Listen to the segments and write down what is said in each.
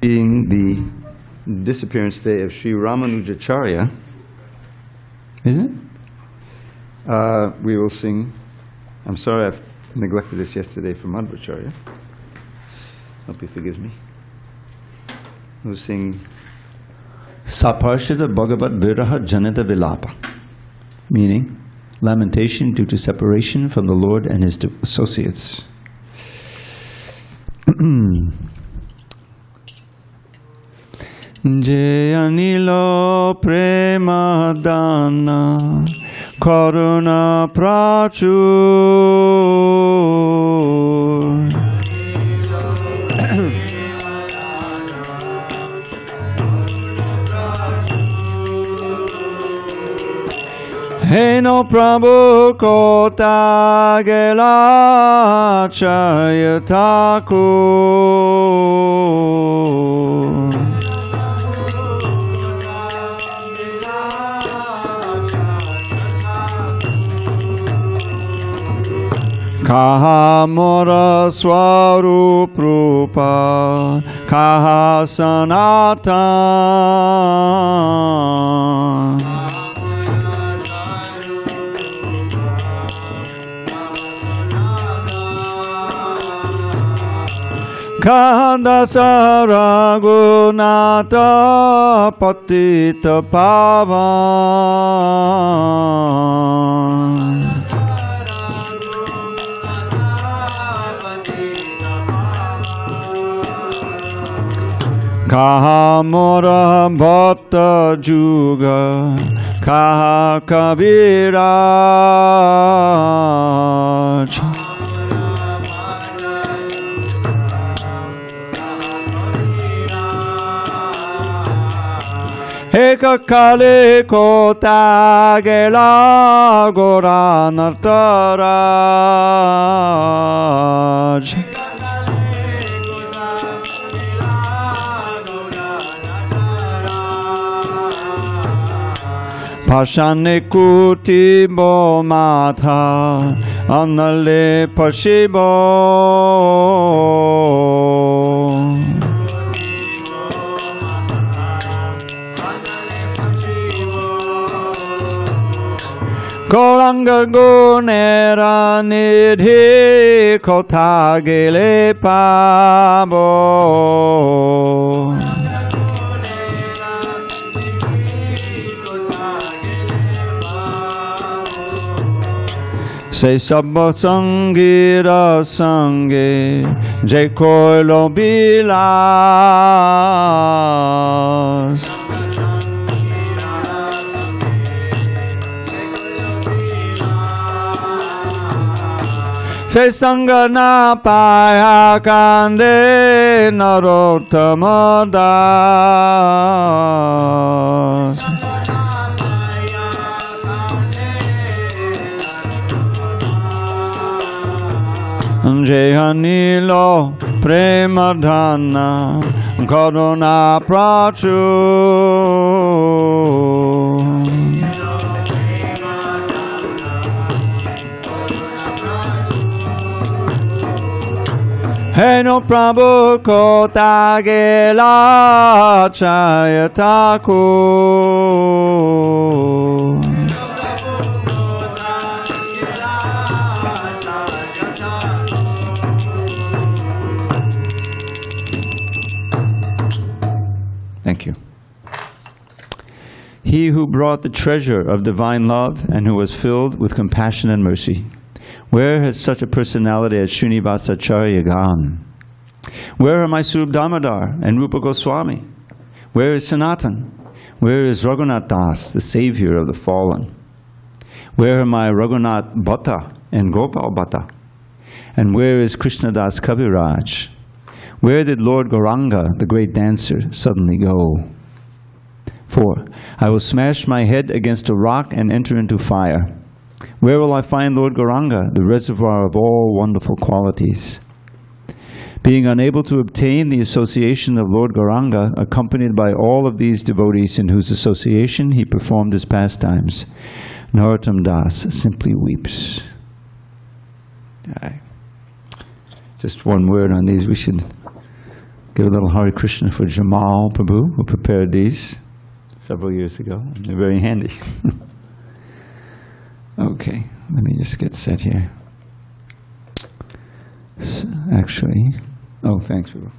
being the disappearance day of Sri Ramanujacharya, isn't it? We will sing, I'm sorry I've neglected this yesterday, for Madhvacharya. Hope he forgives me. We'll sing Saparshada Bhagavat Viraha Janita Vilapa, meaning lamentation due to separation from the Lord and his associates. Jayanilo prema dana karuna prachur Heno Prabhu Kota Gela Chayataku Kaha Mora Swarup Rupa Kaha Sanatan Kandasa Raghunata Patita Pavan Kaha Mora Bhatta Juga Kaha Kaviraj Eka Kale Kota Gela Gora Nartaraj Pashane Kuti Bo Matha Anale Pashibo Golanga Gunera Nidhi Kota Gele Pabo Se Sabba Sangira Sange Je Koilo Bilas Se Sangana Paya Kande Narottama Das Jayanilo Premadhana Karuna Prachur Heno Prabhu Kota Gela Chayataku Thank you. He who brought the treasure of divine love and who was filled with compassion and mercy. Where has such a personality as Srinivasacharya gone? Where are my Swarup Damodar and Rupa Goswami? Where is Sanatan? Where is Raghunath Das, the savior of the fallen? Where are my Raghunath Bhatta and Gopal Bhatta? And where is Krishna Das Kaviraj? Where did Lord Gauranga, the great dancer, suddenly go? 4. I will smash my head against a rock and enter into fire. Where will I find Lord Gauranga, the reservoir of all wonderful qualities? Being unable to obtain the association of Lord Gauranga, accompanied by all of these devotees in whose association he performed his pastimes, Narottam Das simply weeps. Just one word on these. We should Give a little Hare Krishna for Jamal Prabhu, who prepared these several years ago. They're very handy. Okay, let me just get set here. So, actually, oh, thanks, Prabhu.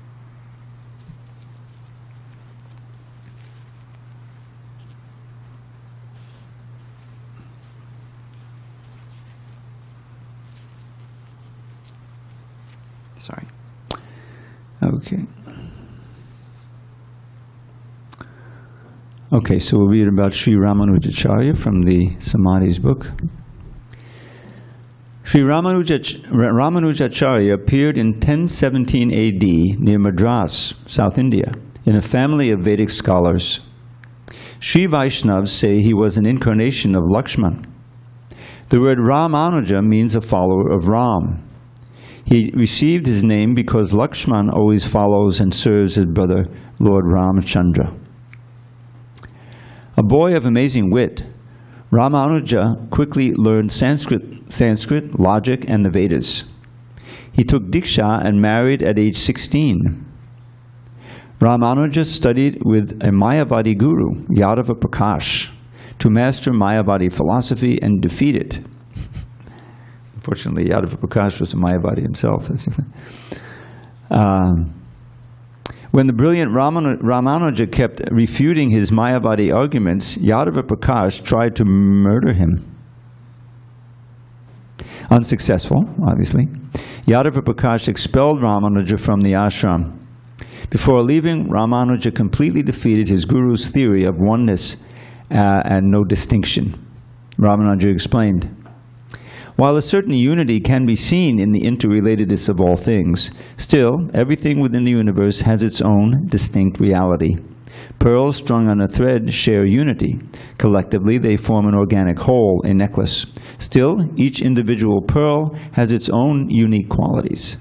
Sorry. Okay. Okay, so we'll read about Sri Ramanujacharya from the Samadhi's book. Sri Ramanujacharya appeared in 1017 AD near Madras, South India, in a family of Vedic scholars. Sri Vaishnavas say he was an incarnation of Lakshman. The word Ramanuja means a follower of Ram. He received his name because Lakshman always follows and serves his brother, Lord Ramachandra. A boy of amazing wit, Ramanuja quickly learned Sanskrit, logic, and the Vedas. He took Diksha and married at age 16. Ramanuja studied with a Mayavadi guru, Yadava Prakash, to master Mayavadi philosophy and defeat it. Unfortunately, Yadava Prakash was a Mayavadi himself. When the brilliant Ramanuja kept refuting his Mayavadi arguments, Yadava Prakash tried to murder him. Unsuccessful, obviously. Yadava Prakash expelled Ramanuja from the ashram. Before leaving, Ramanuja completely defeated his guru's theory of oneness and no distinction. Ramanuja explained, while a certain unity can be seen in the interrelatedness of all things, still, everything within the universe has its own distinct reality. Pearls strung on a thread share unity. Collectively, they form an organic whole, a necklace. Still, each individual pearl has its own unique qualities.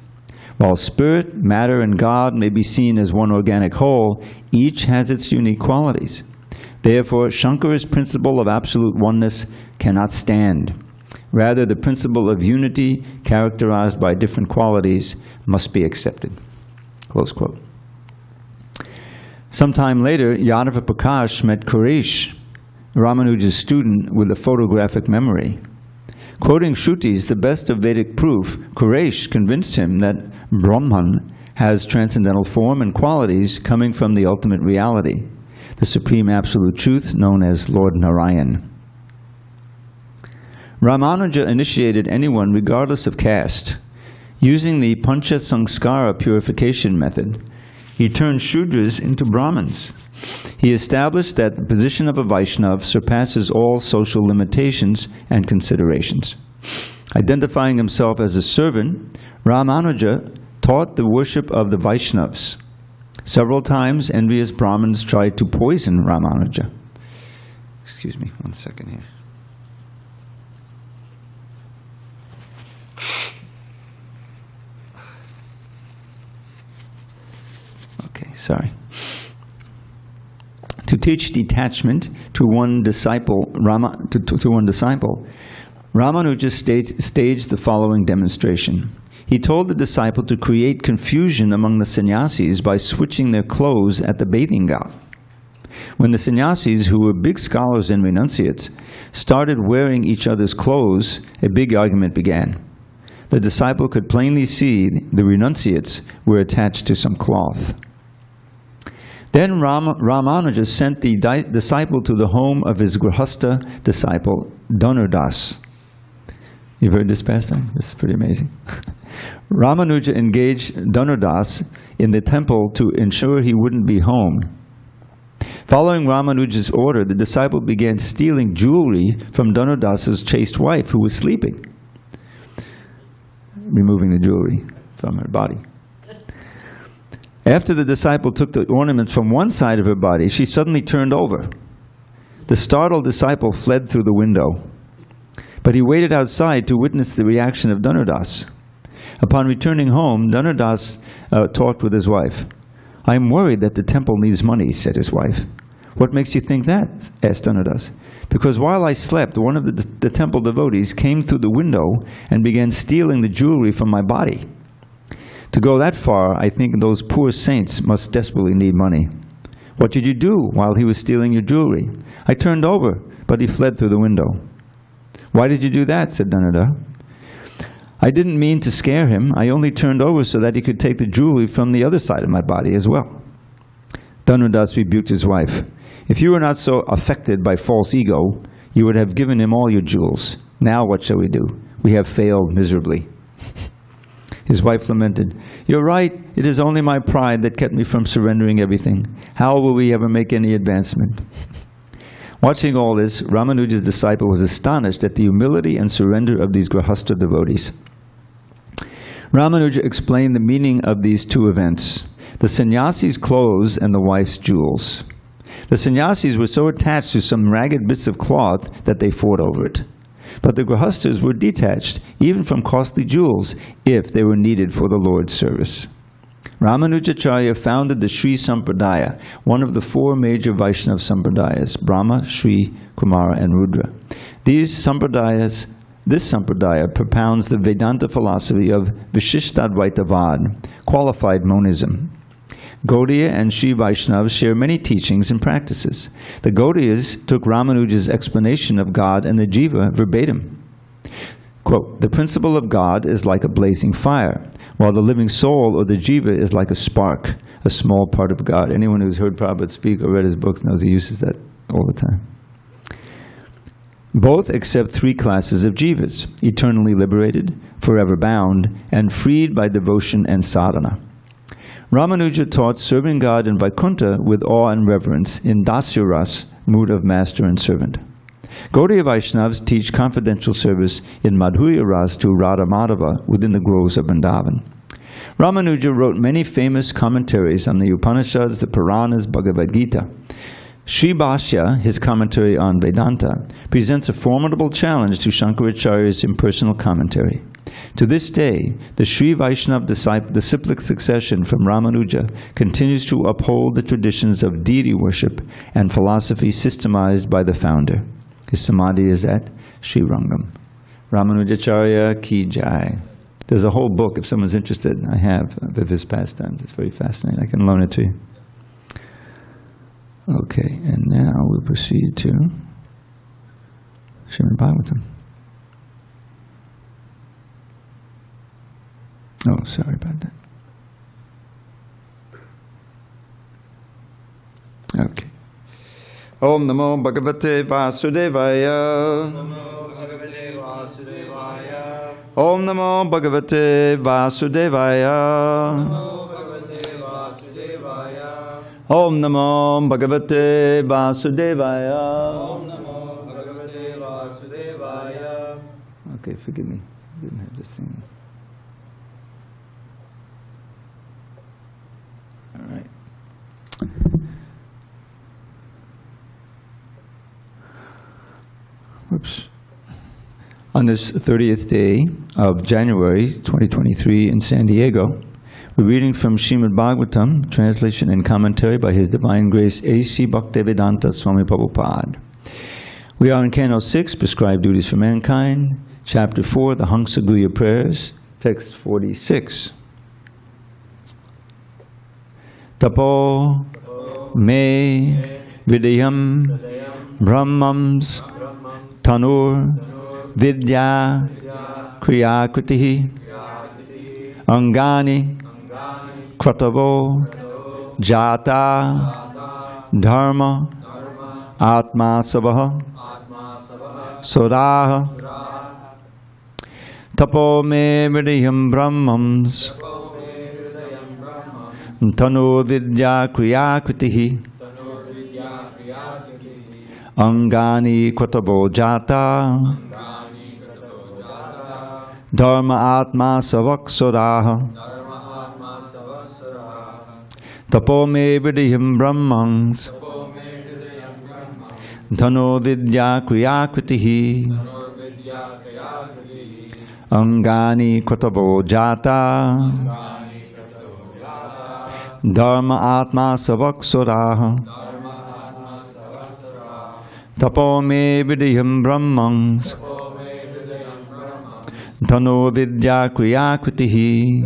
While spirit, matter, and God may be seen as one organic whole, each has its unique qualities. Therefore, Shankara's principle of absolute oneness cannot stand. Rather, the principle of unity, characterized by different qualities, must be accepted. Close quote. Sometime later, Yadava Prakash met Kuresh, Ramanuja's student with a photographic memory. Quoting Shrutis, the best of Vedic proof, Kuresh convinced him that Brahman has transcendental form and qualities coming from the ultimate reality, the supreme absolute truth known as Lord Narayan. Ramanuja initiated anyone regardless of caste. Using the Pancha Sanskara purification method, he turned Shudras into Brahmins. He established that the position of a Vaishnava surpasses all social limitations and considerations. Identifying himself as a servant, Ramanuja taught the worship of the Vaishnavas. Several times, envious Brahmins tried to poison Ramanuja. Excuse me, 1 second here. Okay, sorry. To teach detachment to one disciple, Ramanuja staged the following demonstration. He told the disciple to create confusion among the sannyasis by switching their clothes at the bathing ghat. When the sannyasis, who were big scholars and renunciates, started wearing each other's clothes, a big argument began. The disciple could plainly see the renunciates were attached to some cloth. Then Ramanuja sent the disciple to the home of his Grihastha disciple, Dhanurdas. You've heard this pastime? This is pretty amazing. Ramanuja engaged Dhanurdas in the temple to ensure he wouldn't be home. Following Ramanuja's order, the disciple began stealing jewelry from Dhanurdas's chaste wife, who was sleeping, removing the jewelry from her body. After the disciple took the ornaments from one side of her body, she suddenly turned over. The startled disciple fled through the window, but he waited outside to witness the reaction of Dhanurdas. Upon returning home, Dhanurdas talked with his wife. "I am worried that the temple needs money," said his wife. "What makes you think that?" asked Dhanurdas. "Because while I slept, one of the temple devotees came through the window and began stealing the jewelry from my body." To go that far, I think those poor saints must desperately need money. What did you do while he was stealing your jewelry? I turned over, but he fled through the window. Why did you do that? Said Dhanudha. I didn't mean to scare him. I only turned over so that he could take the jewelry from the other side of my body as well. Dhanudas rebuked his wife. If you were not so affected by false ego, you would have given him all your jewels. Now what shall we do? We have failed miserably. His wife lamented, You're right, it is only my pride that kept me from surrendering everything. How will we ever make any advancement? Watching all this, Ramanuja's disciple was astonished at the humility and surrender of these Grihastha devotees. Ramanuja explained the meaning of these two events, the sannyasi's clothes and the wife's jewels. The sannyasis were so attached to some ragged bits of cloth that they fought over it. But the Grihasthas were detached, even from costly jewels, if they were needed for the Lord's service. Ramanujacharya founded the Sri Sampradaya, one of the four major Vaishnava Sampradayas, Brahma, Sri, Kumara, and Rudra. This Sampradaya propounds the Vedanta philosophy of Vishishtadvaitavad, qualified monism. Gaudiya and Sri Vaishnavas share many teachings and practices. The Gaudiyas took Ramanuja's explanation of God and the jiva verbatim. Quote, the principle of God is like a blazing fire, while the living soul or the jiva is like a spark, a small part of God. Anyone who's heard Prabhupada speak or read his books knows he uses that all the time. Both accept three classes of jivas, eternally liberated, forever bound, and freed by devotion and sadhana. Ramanuja taught serving God in Vaikuntha with awe and reverence in Dasyaras, mood of master and servant. Gaudiya Vaishnavas teach confidential service in Madhurya Ras to Radha Madhava within the groves of Vrindavan. Ramanuja wrote many famous commentaries on the Upanishads, the Puranas, Bhagavad Gita. Sri Bhashya, his commentary on Vedanta, presents a formidable challenge to Shankaracharya's impersonal commentary. To this day, the Sri Vaishnava disciplic succession from Ramanuja continues to uphold the traditions of deity worship and philosophy systemized by the founder. His samadhi is at Sri Rangam. Ramanujacharya Ki Jai. There's a whole book, if someone's interested, I have, of his pastimes. It's very fascinating. I can loan it to you. Okay, and now we'll proceed to Srimad Bhagavatam. Oh, sorry about that. Okay. Om Namo Bhagavate Vasudevaya. Om Namo Bhagavate Vasudevaya. Om Namo Bhagavate Vasudevaya. Okay, forgive me. I didn't have this thing. All right. Whoops. On this 30th day of January 2023 in San Diego, we're reading from Srimad Bhagavatam, translation and commentary by His Divine Grace A.C. Bhaktivedanta Swami Prabhupada. We are in Canto 6, Prescribed Duties for Mankind, Chapter 4, the Hansa Guhya Prayers, text 46. Tapo me vidayam brahmams tanur vidya kriyakritihi angani kratavo jata dharma atma savaha sodaha tapo me vidayam brahmams Tanu vidya kriyakritihi angani kratavo jata dharma atma savaksodaha tapo me vidihim brahmans tanu vidya kriyakritihi angani kratavo jata Dharma atma savaksodaha tapo me vidihim brahmans Tano vidya kriya kritihi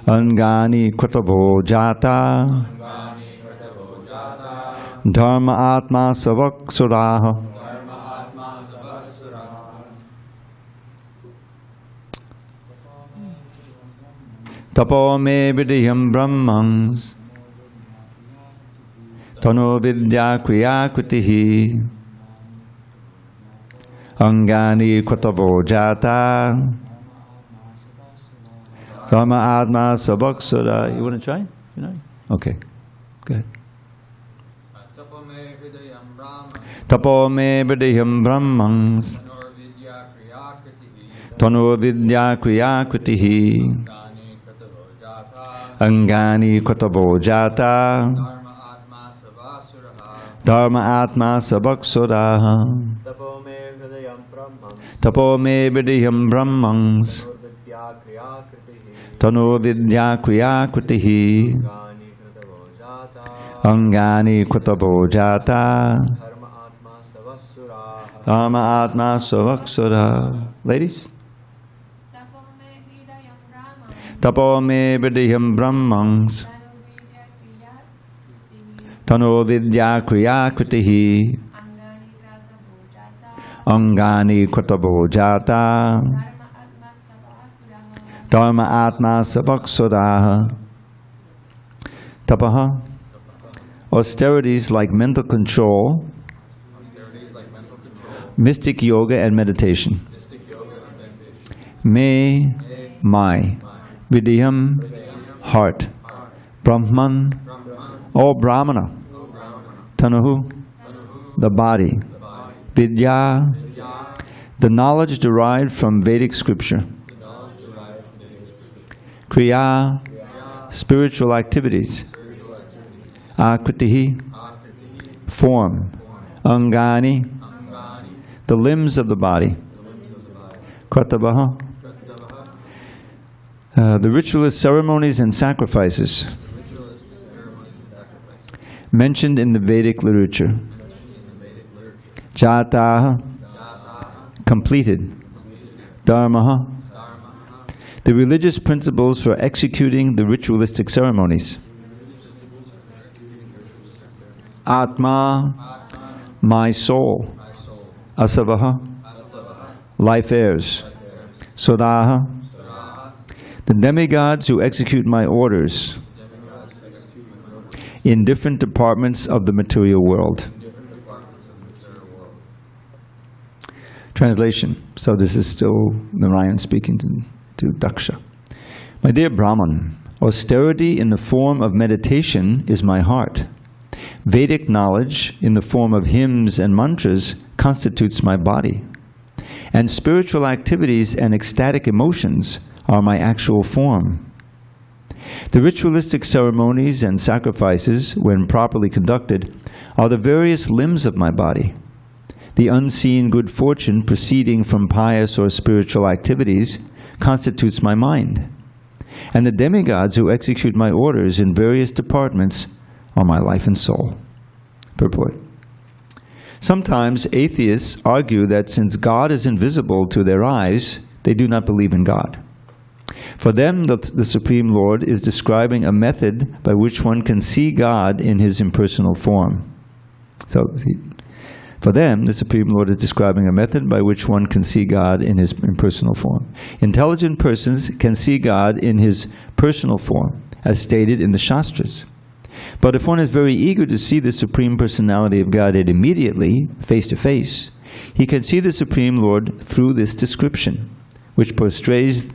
Angani kratavo jata Dharma atma savak suraha. Tapo me vidiyam brahmans Tano vidya kriya kritihi Angani kratavo jata Dharma atma savak suraha. You want to try? You know? Okay, good. Tapo me vidiyam brahmans Tano vidya kriya kritihi Angani kratavo jata Dharma atma sabhaksuraha. Tapo me vidiyam brahmans Tano vidya kriya kritihi Angani kratavo jata Dharma atma sabhaksuraha. Ladies? Tapo me vidiyam brahmans Tano vidya kriya kritihi Angani kratavo jata Dharma atma sabhaksuraha. Tapaha. Austerities like mental control, mystic yoga and meditation. Me, my. Vidiyam, heart. Brahman, or Brahmana. Tanuhu, the body. Vidya, the knowledge derived from Vedic scripture. Kriya, spiritual activities. Akritihi, form. Angani, the limbs of the body. Kratavaha, the ritualist ceremonies and sacrifices mentioned in the Vedic literature. Jataha, completed. Dharmaha, the religious principles for executing the ritualistic ceremonies. Atma, my soul. Asavaha, life heirs. Sodaha, the demigods who execute my orders in different departments of the material world. Translation. So this is still Narayan speaking to Daksha. My dear Brahman, austerity in the form of meditation is my heart. Vedic knowledge in the form of hymns and mantras constitutes my body. And spiritual activities and ecstatic emotions are my actual form. The ritualistic ceremonies and sacrifices, when properly conducted, are the various limbs of my body. The unseen good fortune proceeding from pious or spiritual activities constitutes my mind. And the demigods who execute my orders in various departments are my life and soul. Purport. Sometimes atheists argue that since God is invisible to their eyes, they do not believe in God. For them, the Supreme Lord is describing a method by which one can see God in His impersonal form. So, for them, the Supreme Lord is describing a method by which one can see God in His impersonal form. Intelligent persons can see God in His personal form, as stated in the śāstras. But if one is very eager to see the Supreme Personality of Godhead immediately, face to face, he can see the Supreme Lord through this description, which portrays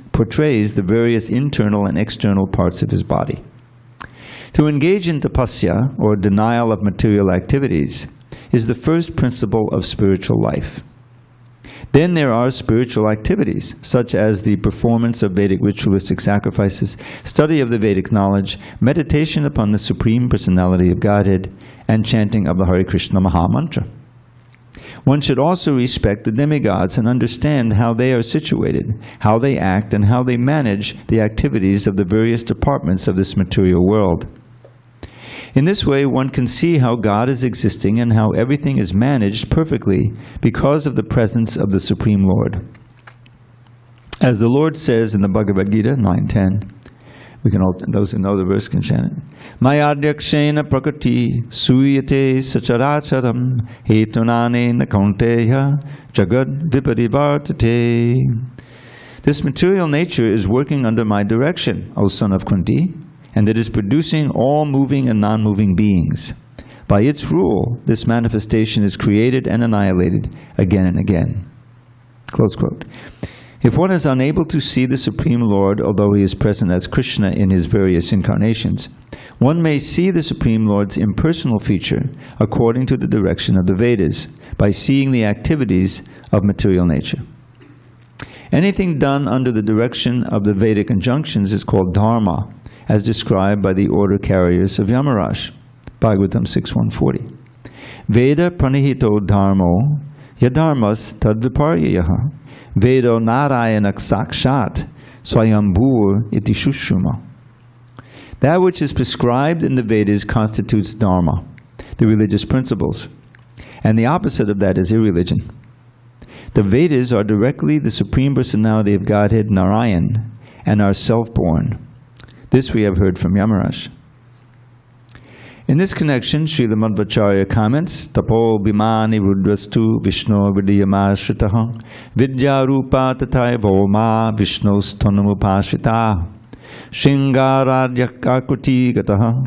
the various internal and external parts of his body. To engage in tapasya, or denial of material activities, is the first principle of spiritual life. Then there are spiritual activities, such as the performance of Vedic ritualistic sacrifices, study of the Vedic knowledge, meditation upon the Supreme Personality of Godhead, and chanting of the Hare Krishna Maha Mantra. One should also respect the demigods and understand how they are situated, how they act, and how they manage the activities of the various departments of this material world. In this way, one can see how God is existing and how everything is managed perfectly because of the presence of the Supreme Lord. As the Lord says in the Bhagavad Gita 9:10, we can all, those who know the verse can chant it. Mayadhyakshena prakriti suyate sacharacharam hetunanena kaunteya jagad viparivartate. This material nature is working under my direction, O son of Kunti, and it is producing all moving and non-moving beings. By its rule, this manifestation is created and annihilated again and again. Close quote. If one is unable to see the Supreme Lord, although he is present as Krishna in his various incarnations, one may see the Supreme Lord's impersonal feature according to the direction of the Vedas, by seeing the activities of material nature. Anything done under the direction of the Vedic injunctions is called dharma, as described by the order carriers of Yamaraj, Bhagavatam 6.140. Veda pranihito dharmo yadharmas tadviparyayaha Vedo narayanak sakshat swayambhur iti shushuma. That which is prescribed in the Vedas constitutes dharma, the religious principles, and the opposite of that is irreligion. The Vedas are directly the Supreme Personality of Godhead, Narayan, and are self-born. This we have heard from Yamaraj. In this connection, Srila Madhvacharya comments, Tapo bimani rudrastu Vishno vidyamashritaha vidya rupa tathay voma Vishnos tonamupashrita Shingaradyakarkuti gataha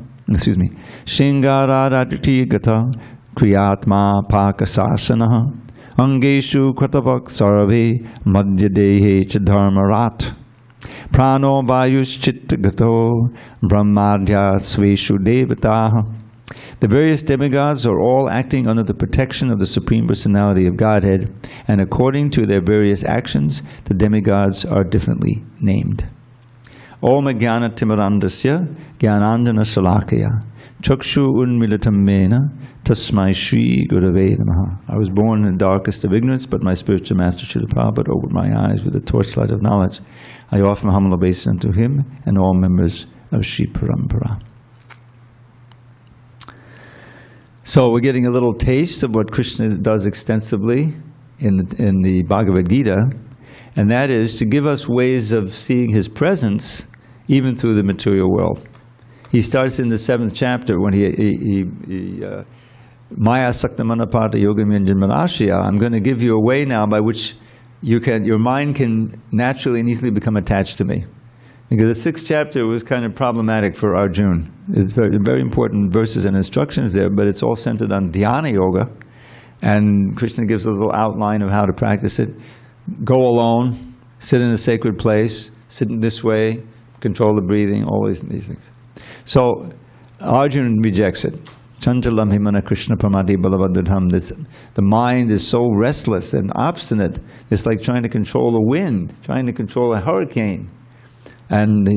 Shingaradyakarkuti gataha Kriyatma pakasasanaha Angeshu kratavak sarve madhyadehe chadharmarat Prano vayush chittagato brahmadhya sveshu devataha. The various demigods are all acting under the protection of the Supreme Personality of Godhead, and according to their various actions, the demigods are differently named. Om Jnana Timirandasya Jnanandana Shalakaya Chakshu Unmilitam Mena Tasmai Shri Gurave Namaha. I was born in the darkest of ignorance, but my spiritual master Srila Prabhupada opened my eyes with the torchlight of knowledge. I offer my humble obeisance unto him and all members of Shri Parampara. So we're getting a little taste of what Krishna does extensively in the Bhagavad Gita, and that is to give us ways of seeing his presence even through the material world. He starts in the 7th chapter when Maya Saktamanapata Yogam Yanjanmanashya. I'm going to give you a way now by which your mind can naturally and easily become attached to me. Because the 6th chapter was kind of problematic for Arjuna. It's very, very important verses and instructions there, but it's all centered on dhyana yoga. And Krishna gives a little outline of how to practice it. Go alone, sit in a sacred place, sit in this way, control the breathing, all these things. So Arjuna rejects it. Chanchalam himana Krishna pramati balavadadham. The mind is so restless and obstinate. It's like trying to control a wind, trying to control a hurricane. And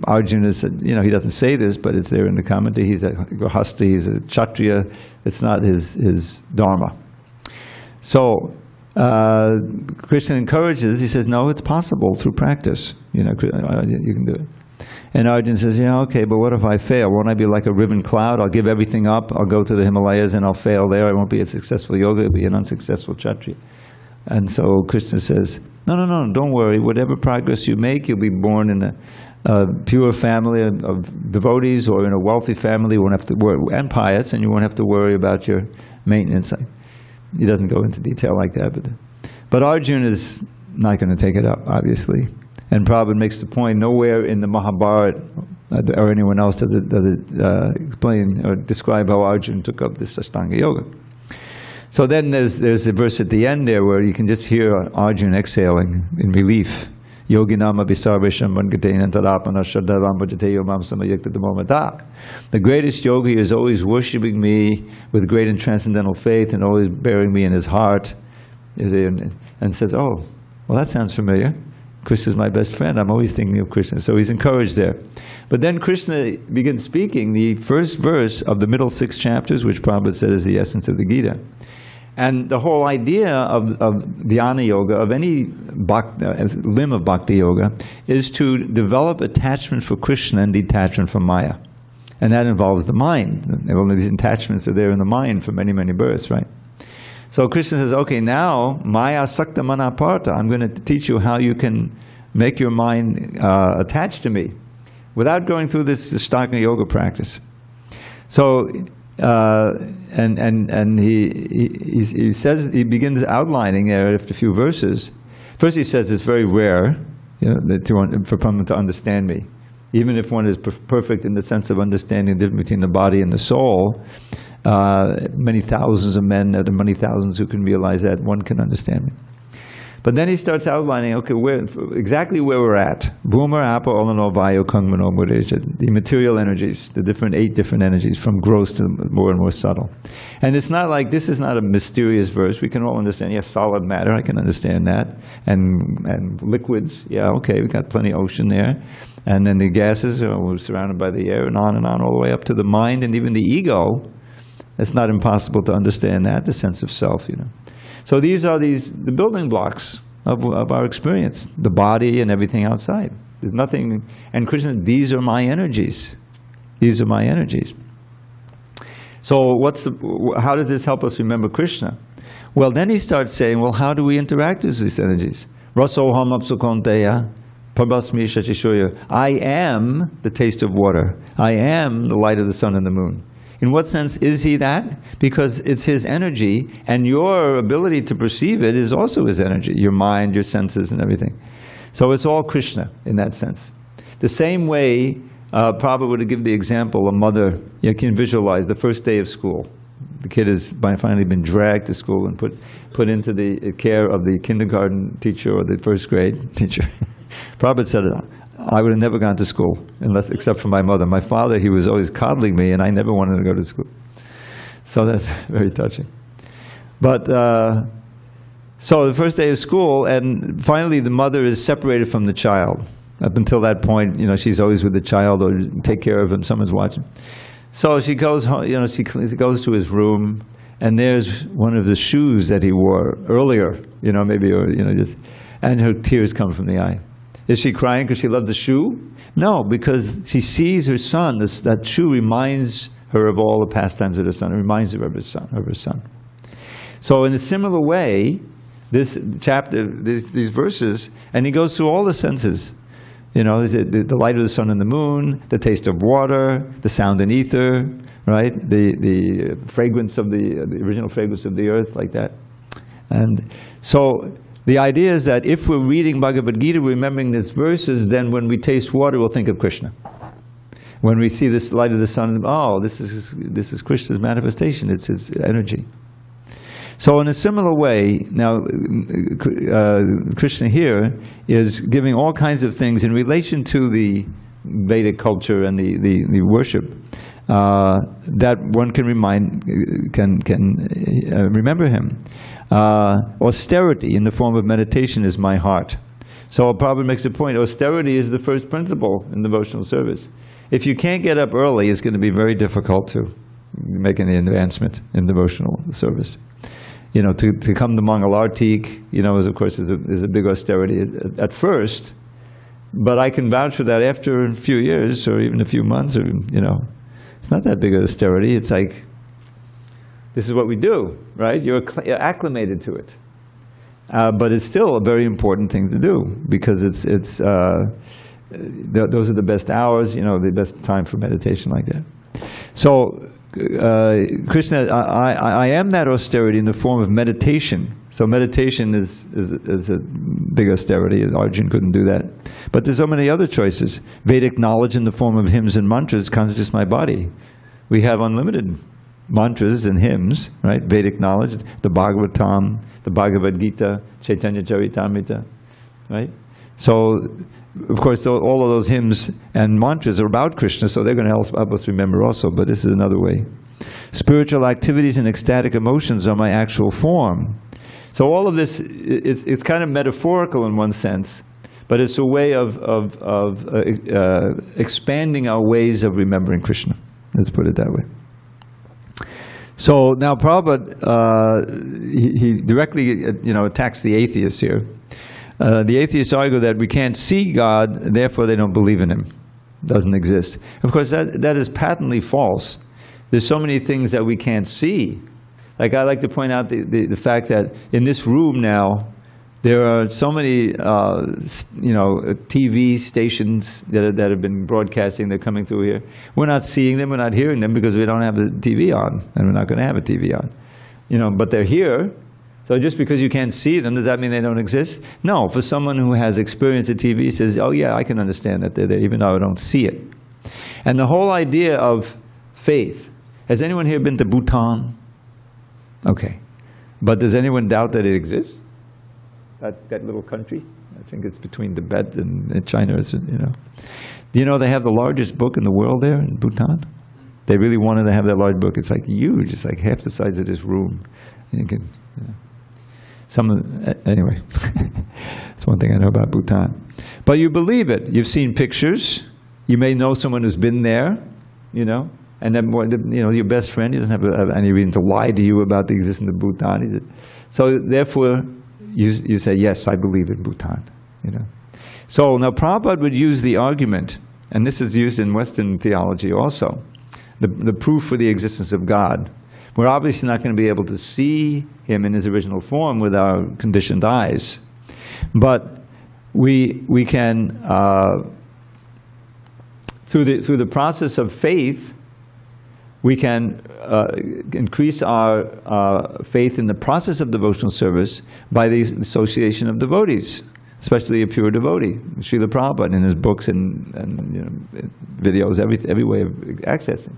Arjuna said, he doesn't say this, but it's there in the commentary. He's a Grahastha, he's a Kshatriya. It's not his dharma. So Krishna encourages. He says, no, it's possible through practice. You can do it. And Arjuna says, okay, but what if I fail? Won't I be like a riven cloud? I'll give everything up. I'll go to the Himalayas and I'll fail there. I won't be a successful yoga. I'll be an unsuccessful Kshatriya. And so Krishna says, no, don't worry. Whatever progress you make, you'll be born in a pure family of devotees or in a wealthy family. You won't have to worry, and pious, and you won't have to worry about your maintenance. He doesn't go into detail like that. But Arjuna is not going to take it up, obviously. And Prabhupada makes the point, nowhere in the Mahabharata or anyone else does it explain or describe how Arjuna took up this Ashtanga Yoga. So then there's a verse at the end there where you can just hear Arjuna exhaling in relief. Yoginama visarvesham vangatena tarapana shraddhavam bhajateyo mam samayaktatamomata. The greatest yogi is always worshipping me with great and transcendental faith and always bearing me in his heart. And says, oh, well that sounds familiar. Krishna is my best friend. I'm always thinking of Krishna. So he's encouraged there. But then Krishna begins speaking the first verse of the middle 6 chapters, which Prabhupada said is the essence of the Gita. And the whole idea of dhyana yoga, of any limb of bhakti yoga, is to develop attachment for Krishna and detachment from Maya. And that involves the mind. All of these attachments are there in the mind for many, many births, right? So Krishna says, okay, now, Maya Sakta Manaparta, I'm going to teach you how you can make your mind attached to me, without going through this Ashtanga yoga practice. So, and he says, he begins outlining there after a few verses. First he says it's very rare, you know, for someone to understand me. Even if one is perfect in the sense of understanding the difference between the body and the soul, many thousands of men, there are many thousands who can realize that one can understand me. But then he starts outlining, okay, exactly where we're at. Bhumar, Apa, Olano, Vayu, Kangmano, Mureja, the material energies, the 8 different energies, from gross to more and more subtle. And it's not like, this is not a mysterious verse. We can all understand, yes, solid matter, I can understand that. And liquids, yeah, okay, we got plenty of ocean there. And then the gases, we're surrounded by the air, and on, all the way up to the mind and even the ego. It's not impossible to understand that, the sense of self, you know. So these are the building blocks of our experience, the body and everything outside. There's nothing, and Krishna, these are my energies. These are my energies. So how does this help us remember Krishna? Well, then he starts saying, well, how do we interact with these energies? Rasoham apsukonteya, prabhasmi shachishoya. I am the taste of water. I am the light of the sun and the moon. In what sense is he that? Because it's his energy, and your ability to perceive it is also his energy, your mind, your senses, and everything. So it's all Krishna in that sense. The same way, Prabhupada would give the example, a mother, you can visualize the first day of school. The kid has finally been dragged to school and put into the care of the kindergarten teacher or the first grade teacher. Prabhupada said, I would have never gone to school, except for my mother. My father, he was always coddling me, and I never wanted to go to school. So that's very touching. But, so the first day of school, and finally the mother is separated from the child. Up until that point, you know, she's always with the child or take care of him, someone's watching. So she goes home, you know, she goes to his room, and there's one of the shoes that he wore earlier, you know, maybe, or, you know, just, and her tears come from the eye. Is she crying because she loves the shoe? No, because she sees her son. That shoe reminds her of all the pastimes of her son. It reminds her of her son. So in a similar way, this chapter, these verses, and he goes through all the senses. You know, the light of the sun and the moon, the taste of water, the sound and ether, right? The fragrance of the original fragrance of the earth, like that. And so the idea is that if we're reading Bhagavad Gita, remembering these verses, then when we taste water, we'll think of Krishna. When we see this light of the sun, oh, this is Krishna's manifestation, it's his energy. So in a similar way, now Krishna here is giving all kinds of things in relation to the Vedic culture and the worship that one can remember him. Austerity in the form of meditation is my heart. So Prabhupada makes a point, austerity is the first principle in devotional service. If you can't get up early, it's going to be very difficult to make any advancement in devotional service. You know, to come to Mangalartik, you know, of course, is a big austerity at first, but I can vouch for that after a few years or even a few months, or, you know, it's not that big of austerity. It's like, this is what we do, right? You're acclimated to it. But it's still a very important thing to do, because those are the best hours, you know, the best time for meditation like that. So Krishna, I am that austerity in the form of meditation. So meditation is a big austerity. Arjuna couldn't do that. But there's so many other choices. Vedic knowledge in the form of hymns and mantras constitutes my body. We have unlimited mantras and hymns, right? Vedic knowledge, the Bhagavatam, the Bhagavad Gita, Chaitanya Charitamrita, right? So, of course, all of those hymns and mantras are about Krishna, so they're going to help us remember also, but this is another way. Spiritual activities and ecstatic emotions are my actual form. So all of this, it's kind of metaphorical in one sense, but it's a way of expanding our ways of remembering Krishna. Let's put it that way. So now Prabhupada, he directly attacks the atheists here. The atheists argue that we can't see God, therefore they don't believe in him. Doesn't exist. Of course, that is patently false. There's so many things that we can't see. Like I like to point out the fact that in this room now, There are so many, TV stations that have been broadcasting. They're coming through here. We're not seeing them. We're not hearing them because we don't have the TV on, and we're not going to have a TV on. But they're here. So just because you can't see them, does that mean they don't exist? No. For someone who has experienced the TV, says, "Oh yeah, I can understand that they're there, even though I don't see it." And the whole idea of faith. Has anyone here been to Bhutan? Okay. But does anyone doubt that it exists? That little country? I think it's between Tibet and China. Do you know they have the largest book in the world there in Bhutan? They really wanted to have that large book. It's like huge. It's like half the size of this room. And you can, anyway, that's one thing I know about Bhutan. But you believe it. You've seen pictures. You may know someone who's been there, and then your best friend, he doesn't have any reason to lie to you about the existence of Bhutan. So therefore, you say, yes, I believe in Bhutan. So now Prabhupada would use the argument, and this is used in Western theology also, the proof for the existence of God. We're obviously not going to be able to see him in his original form with our conditioned eyes, but we can, through the process of faith, we can increase our faith in the process of devotional service by the association of devotees, especially a pure devotee. Srila Prabhupada in his books and videos, every way of accessing.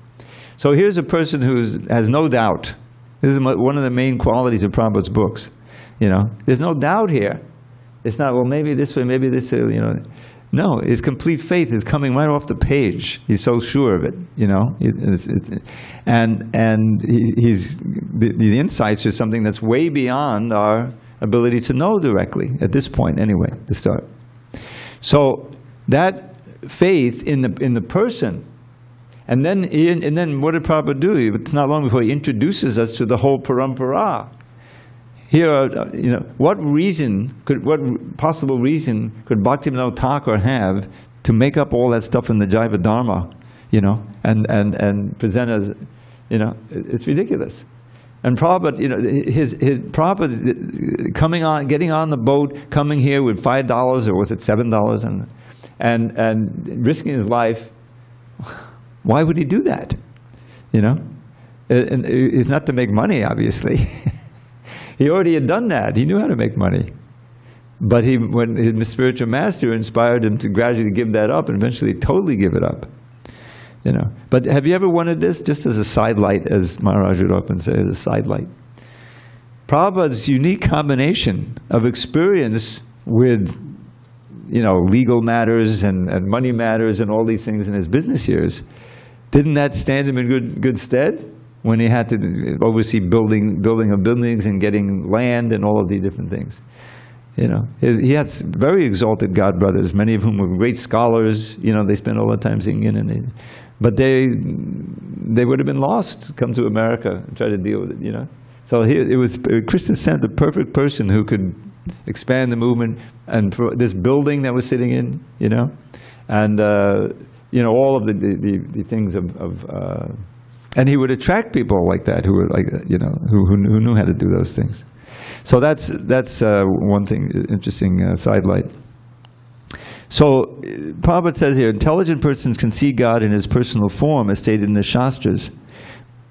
So here's a person who has no doubt. This is one of the main qualities of Prabhupada's books. There's no doubt here. It's not, well, maybe this way, maybe this way, No, his complete faith is coming right off the page. He's so sure of it, and the insights are something that's way beyond our ability to know directly at this point, anyway, to start. So that faith in the person, and then what did Prabhupada do? It's not long before he introduces us to the whole parampara. Here are, what possible reason could Bhaktivinoda Thakur have to make up all that stuff in the Jaiva Dharma, and present as, it's ridiculous. And Prabhupada, his Prabhupada getting on the boat, coming here with $5 or was it $7, and risking his life. Why would he do that? And it's not to make money, obviously. He already had done that. He knew how to make money. But when his spiritual master inspired him to gradually give that up and eventually totally give it up. But have you ever wanted this? Just as a sidelight, as Maharaj would often say, as a sidelight. Prabhupada's unique combination of experience with, legal matters and money matters and all these things in his business years, didn't that stand him in good stead? When he had to oversee building of buildings and getting land and all of these different things. He had very exalted godbrothers, many of whom were great scholars. They spent all the time singing, but they would have been lost, come to America and try to deal with it, So Krishna sent the perfect person who could expand the movement, and this building that we're sitting in, and all of the things of and he would attract people like that who were who knew how to do those things. So that's one thing, interesting sidelight. So Prabhupada says here, intelligent persons can see God in his personal form, as stated in the śāstras,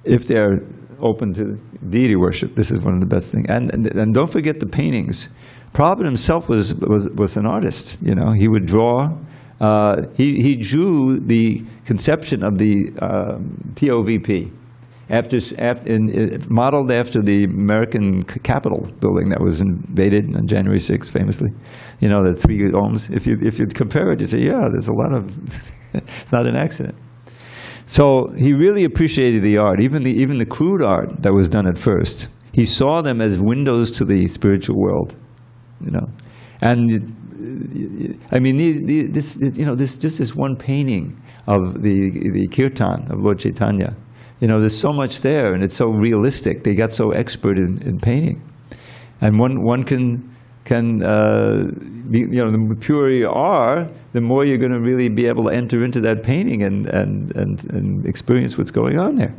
if they're open to deity worship. This is one of the best things. And don't forget the paintings. Prabhupada himself was an artist. He would draw. He drew the conception of the TOVP, modeled after the American Capitol building that was invaded on January 6th, famously. The 3 domes. If you compare it, you say, yeah, there's a lot of. It's not an accident. So he really appreciated the art, even the crude art that was done at first. He saw them as windows to the spiritual world, and. I mean, this one painting of the kirtan of Lord Chaitanya. There's so much there, and it's so realistic. They got so expert in painting, and one can be, the purer you are, the more you're going to really be able to enter into that painting and experience what's going on there.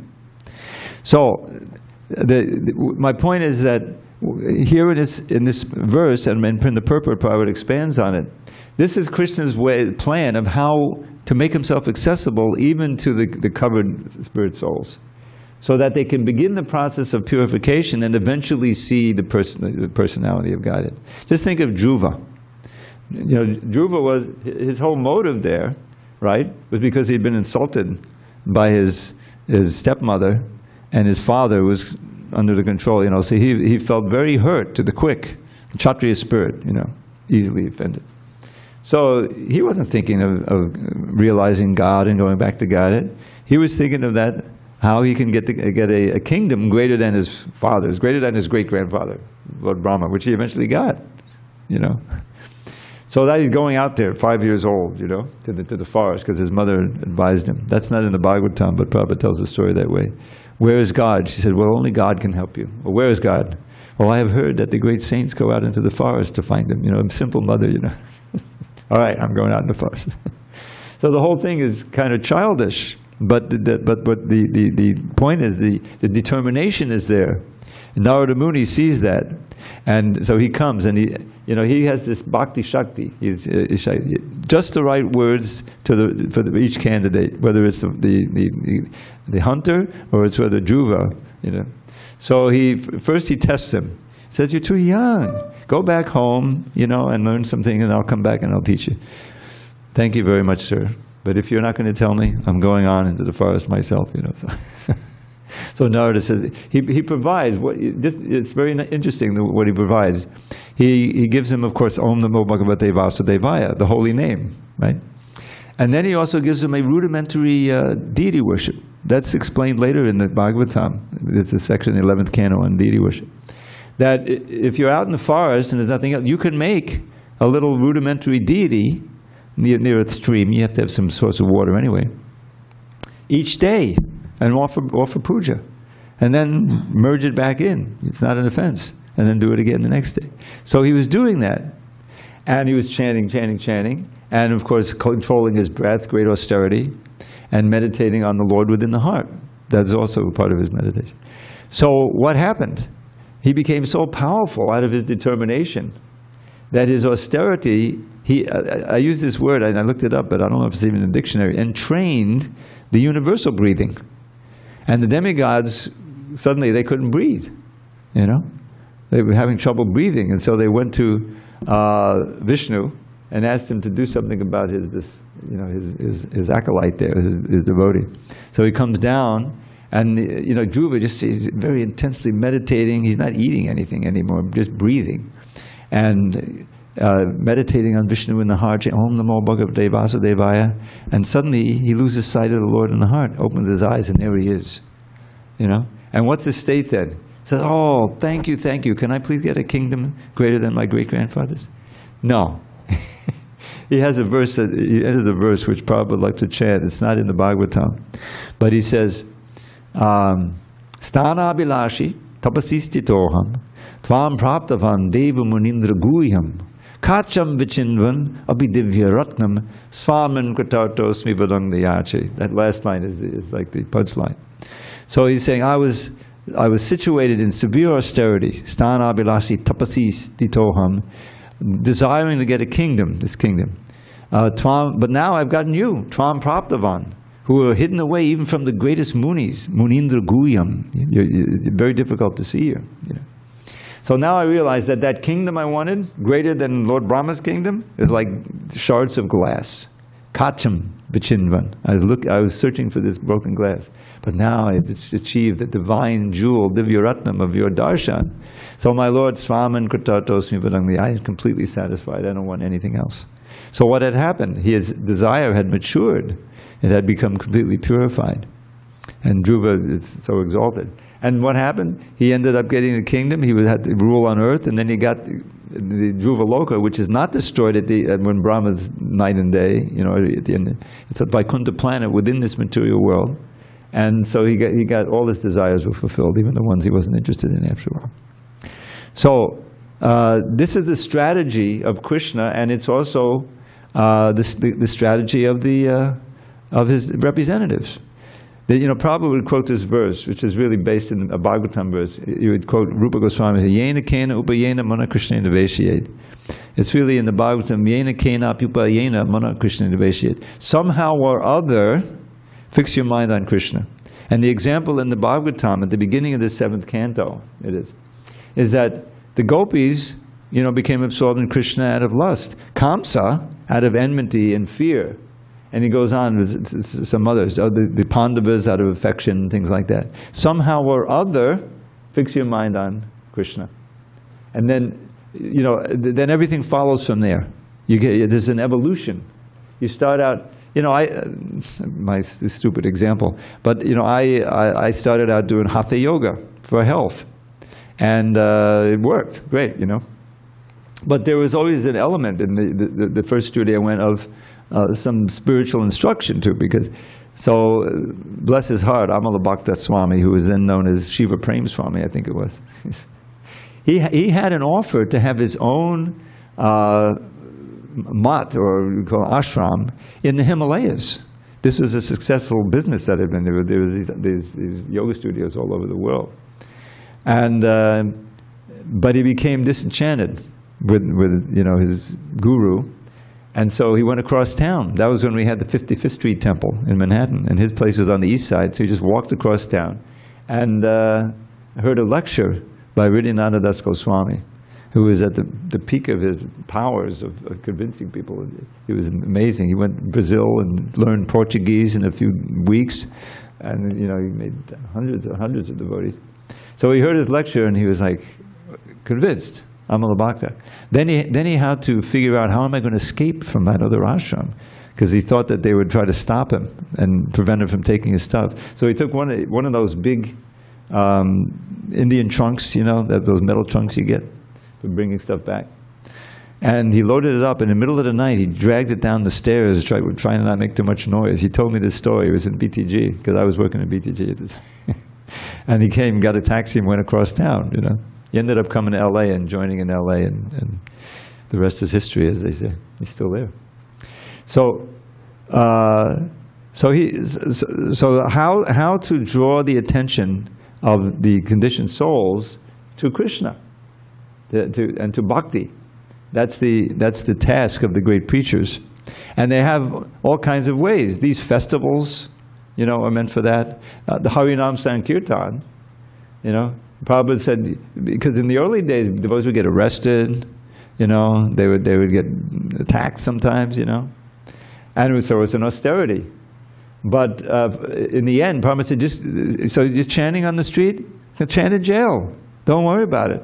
So, my point is that here in this verse, and the purport Prabhupada expands on it, this is Krishna's plan of how to make himself accessible even to the covered spirit souls, so that they can begin the process of purification and eventually see the personality of Godhead. Just think of Dhruva. Dhruva was, his whole motive there, right, was because he'd been insulted by his stepmother, and his father was under the control, so he felt very hurt to the quick, the Kshatriya spirit, easily offended. So he wasn't thinking of realizing God and going back to Godhead. He was thinking of that, how he can get a kingdom greater than his father's, greater than his great-grandfather, Lord Brahma, which he eventually got, So that he's going out there, 5 years old, to the forest, because his mother advised him. That's not in the Bhagavatam, but Prabhupada tells the story that way. Where is God? She said, well, only God can help you. Well, where is God? Well, I have heard that the great saints go out into the forest to find him. A simple mother, All right, I'm going out in the forest. So the whole thing is kind of childish, but the point is the determination is there. Narada Muni sees that, and so he comes and he has this bhakti shakti. He's just the right words for each candidate, whether it's the hunter or it's whether Dhruva. So first he tests him. He says, "You're too young. Go back home, and learn something, and I'll come back and I'll teach you." "Thank you very much, sir. But if you're not going to tell me, I'm going on into the forest myself." So Narada says he provides it's very interesting what he provides. He gives him, of course, Om Namo Bhagavate Vasudevaya, the holy name, right? And then he also gives him a rudimentary deity worship. That's explained later in the Bhagavatam. It's a section in the 11th canto on deity worship. That if you're out in the forest and there's nothing else, you can make a little rudimentary deity near a stream. You have to have some source of water anyway. Each day, and offer puja, and then merge it back in. It's not an offense. And then do it again the next day. So he was doing that, and he was chanting, and of course controlling his breath, great austerity, and meditating on the Lord within the heart. That's also a part of his meditation. So what happened? He became so powerful out of his determination that his austerity, I use this word, and I looked it up, but I don't know if it's even in the dictionary, entrained the universal breathing. And the demigods, suddenly they couldn't breathe, They were having trouble breathing, and so they went to Vishnu and asked him to do something about his acolyte there, his devotee. So he comes down, and Dhruva just is very intensely meditating. He's not eating anything anymore, just breathing, and meditating on Vishnu in the heart, Om Namo Bhagavate Vasudevaya, and suddenly he loses sight of the Lord in the heart, opens his eyes, and there he is, And what's his state then? He says, "Oh, thank you. Can I please get a kingdom greater than my great-grandfather's?" No. He has a verse which Prabhupada would like to chant. It's not in the Bhagavatam, but he says, "Sthana abhilashi tapasistitoham tvam praptavam deva munindra guhyam kacham vichinvan abhidivya ratnam svaman kratartosmi vadangdayache." That last line is like the punchline. So he's saying, I was situated in severe austerity, sthana abhilashi tapasistitoham, desiring to get a kingdom, this kingdom. But now I've gotten you, Tvam Praptavan, who are hidden away even from the greatest munis, Munindra Guyam. It's very difficult to see you. So now I realize that kingdom I wanted, greater than Lord Brahma's kingdom, is like shards of glass. Kacham Vichinvan. I was searching for this broken glass. But now I've achieved the divine jewel, Divyaratnam of your darshan. So my Lord, Svaman Kratartosmi Vadangli, I am completely satisfied. I don't want anything else. So what had happened? His desire had matured. It had become completely purified. And Dhruva is so exalted. And what happened? He ended up getting a kingdom. He had to rule on earth, and then he got the Dhruva Loka, which is not destroyed when Brahma's night and day. At the end, it's a Vaikuntha planet within this material world. And so he got all his desires were fulfilled, even the ones he wasn't interested in after a while. So this is the strategy of Krishna, and it's also the strategy of his representatives. Prabhupada would quote this verse, which is really based in a Bhagavatam verse. He would quote Rupa Goswami, Yena kena upayena mana Krishna niveshyet. It's really in the Bhagavatam, Yena kena upayena mana Krishna niveshyet. Somehow or other, fix your mind on Krishna. And the example in the Bhagavatam, at the beginning of the 7th canto, is that the gopis, became absorbed in Krishna out of lust. Kamsa, out of enmity and fear. And he goes on with some others, the Pandavas out of affection, things like that. Somehow or other, fix your mind on Krishna. And then, then everything follows from there. There's an evolution. You start out, my stupid example, but I started out doing Hatha Yoga for health. And it worked, great, But there was always an element in the first studio I went of some spiritual instruction too, because, bless his heart, Amala Bhakta Swami, who was then known as Shiva Prem Swami, I think it was. He had an offer to have his own mat, or we call it ashram, in the Himalayas. This was a successful business that had been there. There was these yoga studios all over the world. And, but he became disenchanted with his guru. And so he went across town. That was when we had the 55th Street Temple in Manhattan. And his place was on the east side, so he just walked across town and heard a lecture by Ridyananda Das Goswami, who was at the peak of his powers of convincing people. He was amazing. He went to Brazil and learned Portuguese in a few weeks. And he made hundreds of devotees. So he heard his lecture and he was like convinced. Amala Bhakta. Then he had to figure out, how am I going to escape from that other ashram? Because he thought that they would try to stop him and prevent him from taking his stuff. So he took one of those big Indian trunks, those metal trunks you get for bringing stuff back. And he loaded it up. In the middle of the night, he dragged it down the stairs, trying to not make too much noise. He told me this story. It was in BTG, because I was working at BTG at the time. And he came, got a taxi, and went across town, He ended up coming to L.A. and joining in L.A. and the rest is history, as they say. He's still there. So how to draw the attention of the conditioned souls to Krishna, and to Bhakti? That's the task of the great preachers, and they have all kinds of ways. These festivals, are meant for that. The Harinam Sankirtan, Prabhupada said, because in the early days, devotees would get arrested, they would get attacked sometimes, and so it was an austerity. But in the end, Prabhupada said, just chanting on the street, chant in jail. Don't worry about it,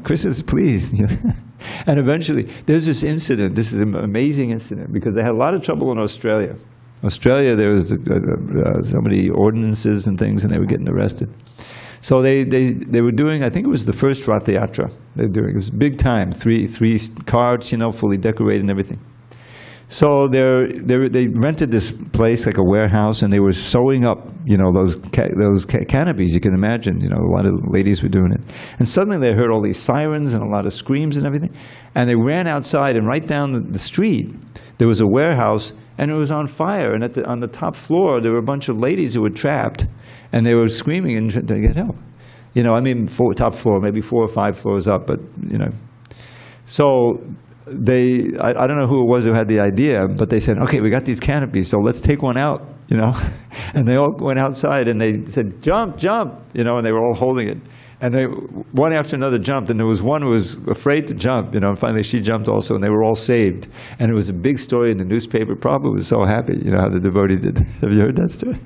Krishna's pleased. And eventually, there's this incident, this is an amazing incident, because they had a lot of trouble in Australia. There was so many ordinances and things, and they were getting arrested. So they were doing, I think it was the first Rath Yatra they were doing. It was big time, three carts, fully decorated and everything. So they rented this place, like a warehouse, and they were sewing up, those canopies. You can imagine, a lot of ladies were doing it. And suddenly they heard all these sirens and a lot of screams and everything. And they ran outside, and right down the street, there was a warehouse, and it was on fire. And on the top floor, there were a bunch of ladies who were trapped, and they were screaming and trying to get help. Top floor, maybe 4 or 5 floors up, but, So I don't know who it was who had the idea, but they said, okay, we got these canopies, so let's take one out, And they all went outside, and they said, jump, jump, and they were all holding it. And they, one after another, jumped, and there was one who was afraid to jump, and finally she jumped also, and they were all saved. And it was a big story in the newspaper. Prabhupada was so happy, how the devotees did. Have you heard that story?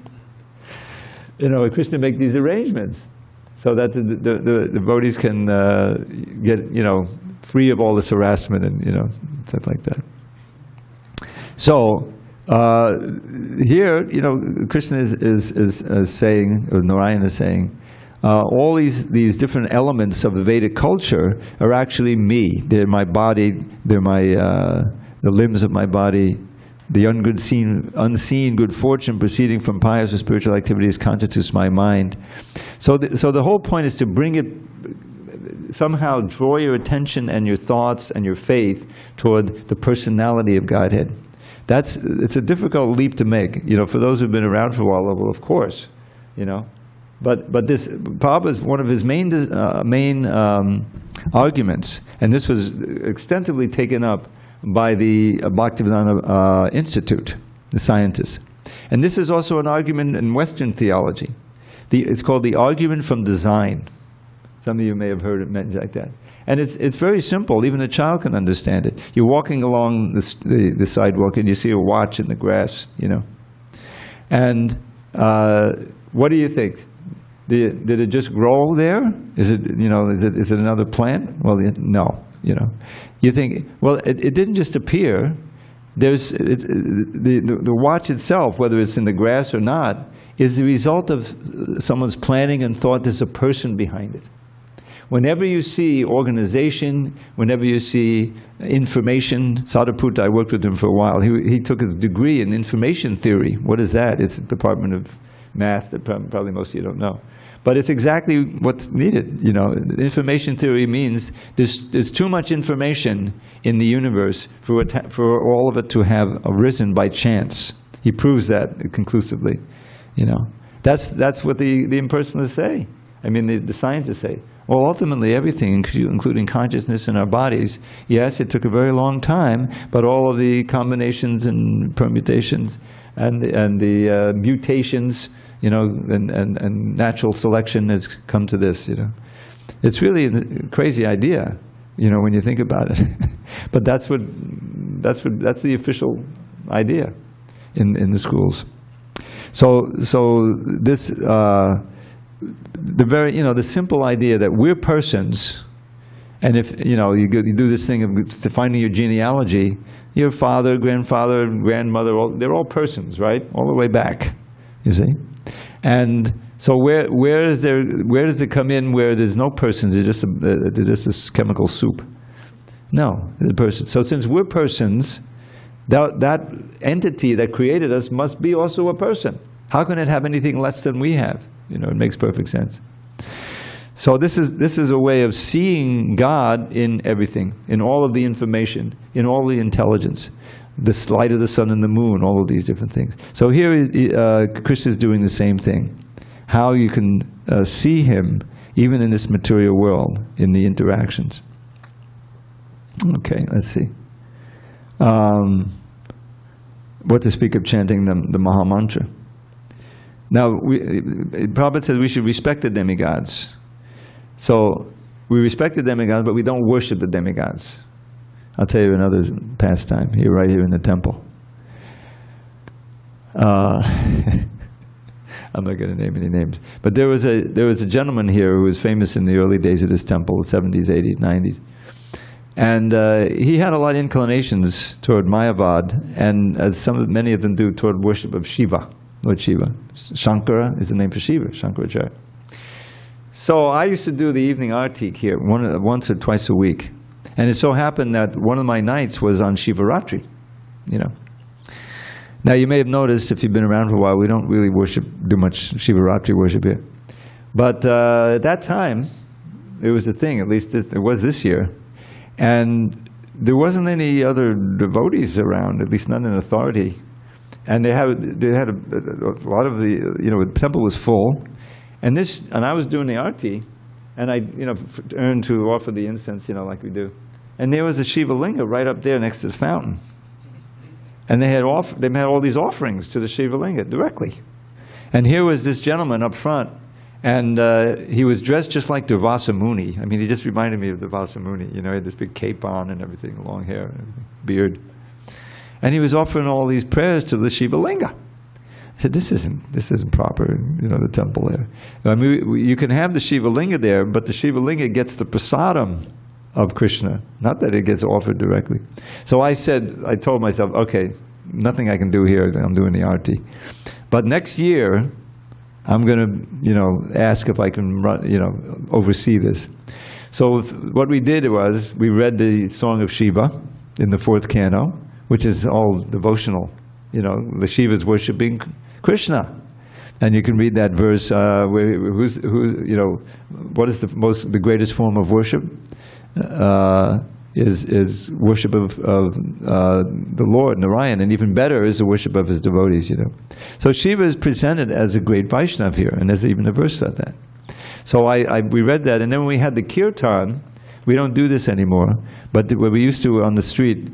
Krishna make these arrangements so that the devotees can get, free of all this harassment and, stuff like that. So, here, Krishna is saying, or Narayan is saying, all these different elements of the Vedic culture are actually me. They're my body, they're the limbs of my body, the unseen good fortune proceeding from pious or spiritual activities constitutes my mind. So the whole point is to bring it, somehow draw your attention and your thoughts and your faith toward the personality of Godhead. It's a difficult leap to make. You know, for those who've been around for a while, well, of course, you know. But this Prabhupada's one of his main arguments, and this was extensively taken up by the Bhaktivedanta Institute, the scientists. And this is also an argument in Western theology. It's called the argument from design. Some of you may have heard it mentioned like that. And it's very simple. Even a child can understand it. You're walking along the sidewalk and you see a watch in the grass, you know. And what do you think? Did it just grow there? Is it, you know, is it another plant? Well, no, you know. You think, well, it didn't just appear. There's the watch itself, whether it's in the grass or not, is the result of someone's planning and thought. There's a person behind it. Whenever you see organization, whenever you see information, Sadhuputta, I worked with him for a while, he took his degree in information theory. What is that? It's a department of math that probably most of you don't know. But it's exactly what's needed, you know. Information theory means there's too much information in the universe for all of it to have arisen by chance. He proves that conclusively, you know. That's what the impersonalists say. I mean, the scientists say. Well, ultimately, everything, including consciousness in our bodies, yes, it took a very long time, but all of the combinations and permutations and the mutations, you know, and natural selection has come to this, you know. It's really a crazy idea, you know, when you think about it. But that's the official idea in the schools. So this. The simple idea that we're persons, and if you do this thing of finding your genealogy, your father, grandfather, grandmother, they're all persons, right? All the way back, you see. And so where does it come in where there's no persons? It's just this chemical soup. No, the person. So since we're persons, that entity that created us must be also a person. How can it have anything less than we have? You know, it makes perfect sense. So this is a way of seeing God in everything, in all of the information, in all the intelligence, the light of the sun and the moon, all of these different things. So here Krishna is doing the same thing. How you can see him even in this material world, in the interactions. Okay, let's see. What to speak of chanting the Maha Mantra. Now, Prabhupada says we should respect the demigods. So, we respect the demigods, but we don't worship the demigods. I'll tell you another pastime here, right here in the temple. I'm not going to name any names. But there was a gentleman here who was famous in the early days of this temple, the 70s, 80s, 90s. And he had a lot of inclinations toward Mayavad, and as many of them do, toward worship of Shiva. Lord Shiva. Shankara is the name for Shiva, Shankaracharya. So I used to do the evening artik here once or twice a week. And it so happened that one of my nights was on Shivaratri, you know. Now you may have noticed, if you've been around for a while, we don't really do much Shivaratri worship here. But at that time, it was a thing, at least it was this year. And there wasn't any other devotees around, at least none in authority. And they had a lot of the temple was full, and I was doing the arti, and I turned to offer the incense, like we do, and there was a Shiva Linga right up there next to the fountain, and they had all these offerings to the Shiva Linga directly, and here was this gentleman up front, and he was dressed just like Durvasa Muni. I mean, he just reminded me of Durvasa Muni. He had this big cape on and everything, long hair, and beard. And he was offering all these prayers to the Shiva Linga. I said, this isn't proper, the temple there. I mean, you can have the Shiva Linga there, but the Shiva Linga gets the prasadam of Krishna, not that it gets offered directly. So I told myself, okay, nothing I can do here, I'm doing the arti. But next year, I'm going to, ask if I can oversee this. So what we did was, we read the Song of Shiva in the 4th canto, which is all devotional. The Shiva is worshiping Krishna, and you can read that verse. What is the greatest form of worship? is worship of the Lord, Narayan, and even better is the worship of his devotees, you know. So Shiva is presented as a great Vaishnav here, and there's even a verse like that. So we read that, and then when we had the kirtan, we don't do this anymore, but what we used to on the street,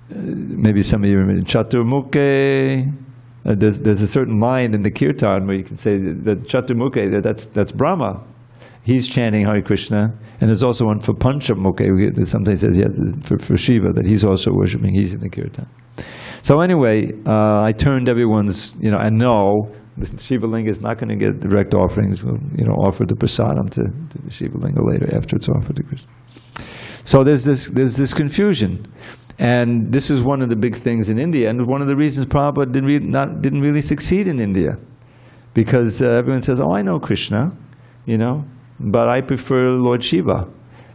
maybe some of you remember, Chaturmukhe, there's a certain line in the kirtan where you can say that Chaturmukhe, that's Brahma. He's chanting Hare Krishna, and there's also one for Panchamukhe. Sometimes says for Shiva that he's also worshiping. He's in the kirtan. So anyway, I turned everyone's, you know, I know the Shiva Linga is not going to get direct offerings. We'll, you know, offer the prasadam to the Shiva Linga later after it's offered to Krishna. So there's this confusion, and this is one of the big things in India, and one of the reasons Prabhupada didn't really succeed in India, because everyone says, "Oh, I know Krishna, you know, but I prefer Lord Shiva,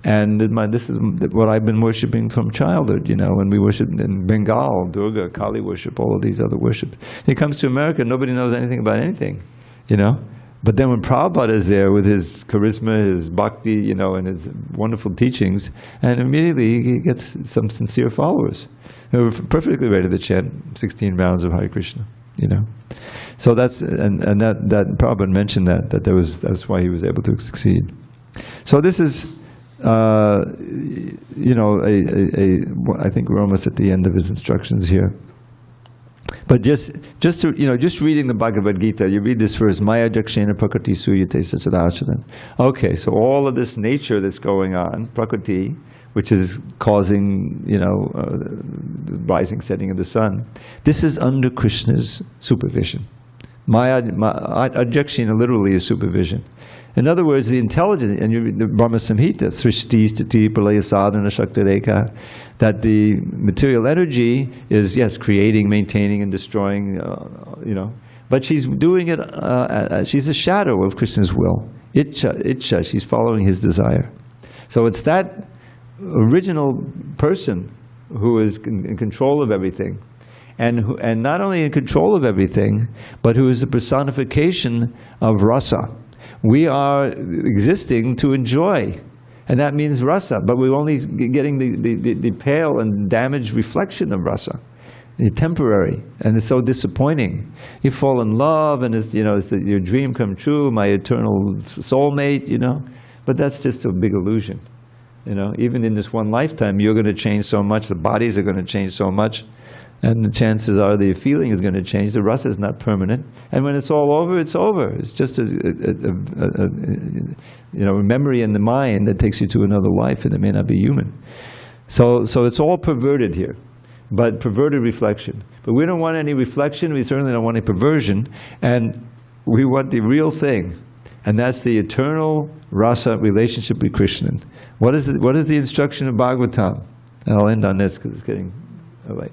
and this is what I've been worshipping from childhood, you know, when we worship in Bengal, Durga, Kali worship, all of these other worships." He comes to America, nobody knows anything about anything, you know. But then when Prabhupada is there with his charisma, his bhakti, you know, and his wonderful teachings, and immediately he gets some sincere followers who are perfectly ready to chant 16 rounds of Hare Krishna, you know. So that's, and that Prabhupada mentioned that's why he was able to succeed. So this is, you know, I think we're almost at the end of his instructions here. But just to, you know, just reading the Bhagavad Gita, you read this verse, Maya Jakshena Prakriti Suyate Sachadachana. Okay, so all of this nature that's going on, Prakriti, which is causing, you know, the rising, setting of the sun, this is under Krishna's supervision. Maya Jakshena literally is supervision. In other words, the intelligence, and you read the Brahma Samhita, Srishti Stiti Pralaya Sadhana Shaktireka, that the material energy is, yes, creating, maintaining, and destroying, you know, but she's doing it, she's a shadow of Krishna's will. Itcha, she's following his desire. So it's that original person who is in control of everything, and not only in control of everything, but who is the personification of rasa. We are existing to enjoy, and that means rasa, but we're only getting the pale and damaged reflection of rasa, temporary, and it's so disappointing. You fall in love, and it's, you know, it's your dream come true, my eternal soulmate, you know, but that's just a big illusion. You know, even in this one lifetime, you're going to change so much, the bodies are going to change so much, and the chances are the feeling is going to change. The rasa is not permanent, and when it's all over, it's over. It's just a you know, memory in the mind that takes you to another life, and it may not be human. So it's all perverted here, but perverted reflection. But we don't want any reflection. We certainly don't want any perversion, and we want the real thing, and that's the eternal rasa relationship with Krishna. What is the instruction of Bhagavatam? And I'll end on this because it's getting away.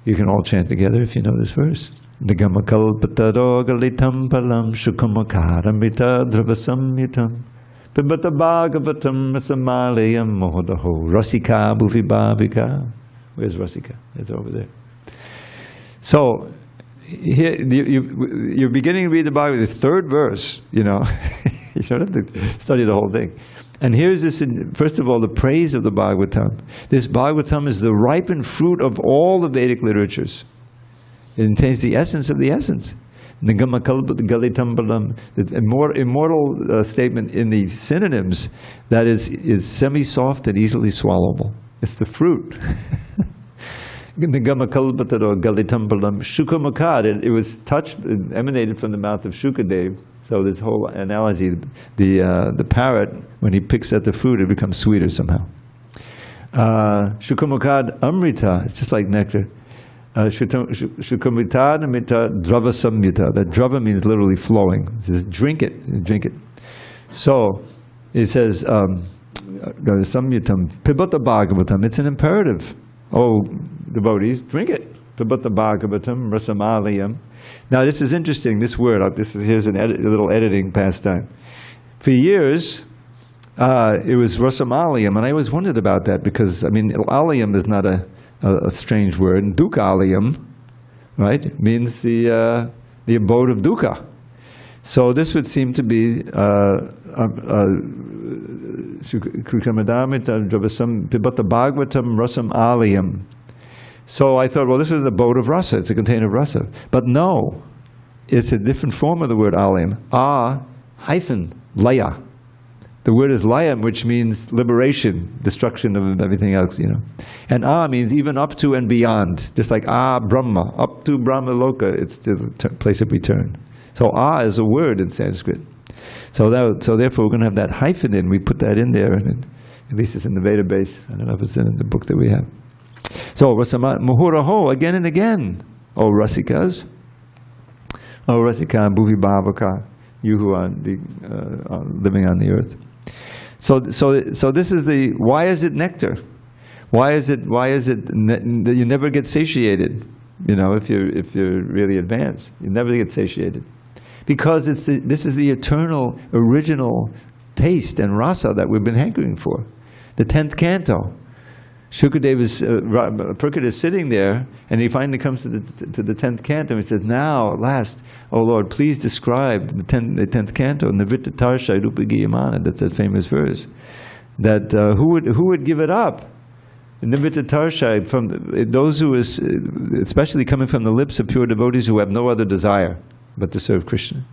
You can all chant together if you know this verse. Nigamakalpataro galitam palam shukamakaramita dravasamyitam pibata bhagavatam rasamalayam mohodaho rasika bhuvi bhavika. Where's Rasika? It's over there. So, here, you're beginning to read the Bhagavad, this third verse, you know. You don't have to study the whole thing. And here's this, first of all, the praise of the Bhagavatam. This Bhagavatam is the ripened fruit of all the Vedic literatures. It contains the essence of the essence. Nigamakalpatagalitambalam, the immortal statement in the synonyms that is semi-soft and easily swallowable. It's the fruit. Nigamakalpataro galitambalam shukamakad. It was touched, it emanated from the mouth of Shukadev. So this whole analogy, the parrot, when he picks at the fruit, it becomes sweeter somehow. Shukamakad amrita, it's just like nectar. Shukamrita amrita drava samyuta. That drava means literally flowing. It says, drink it, drink it. So it says, samyutam, pibata bhagavatam. It's an imperative. Oh, devotees, drink it. Pibata bhagavatam rasamalayam. Now this is interesting, this word, here's a little editing pastime. For years, it was rasamalayam, and I always wondered about that because, I mean, alayam is not a strange word, and dukkha-alayam, right, means the abode of dukkha. So this would seem to be Krikramadamita Dravasam Pibata Bhagavatam Rasam Aliyam. So I thought, well, this is a boat of rasa, it's a container of rasa. But no, it's a different form of the word aliyam. Laya. The word is laya, which means liberation, destruction of everything else, you know. And means even up to and beyond. Just like Brahma, up to Brahma Loka, it's the place of return. So is a word in Sanskrit. So therefore we're going to have that hyphen in. We put that in there, and at least it's in the Veda base. I don't know if it's in the book that we have. So Rasama Muhuraho, again and again. O Rasikas. O Rasika Bhuvi Bhavaka, you who are living on the earth. So this is the, why is it nectar? Why is it that you never get satiated? You know, if you're really advanced, you never get satiated. Because this is the eternal, original taste and rasa that we've been hankering for. The 10th canto. Prakrit is sitting there, and he finally comes to the 10th canto, and he says, now, at last, oh Lord, please describe the 10th canto, Nivritta Tarsha Rupagiyamana, that's that famous verse. That who would give it up? Nivritta Tarsha, from those who is, especially coming from the lips of pure devotees who have no other desire but to serve Krishna.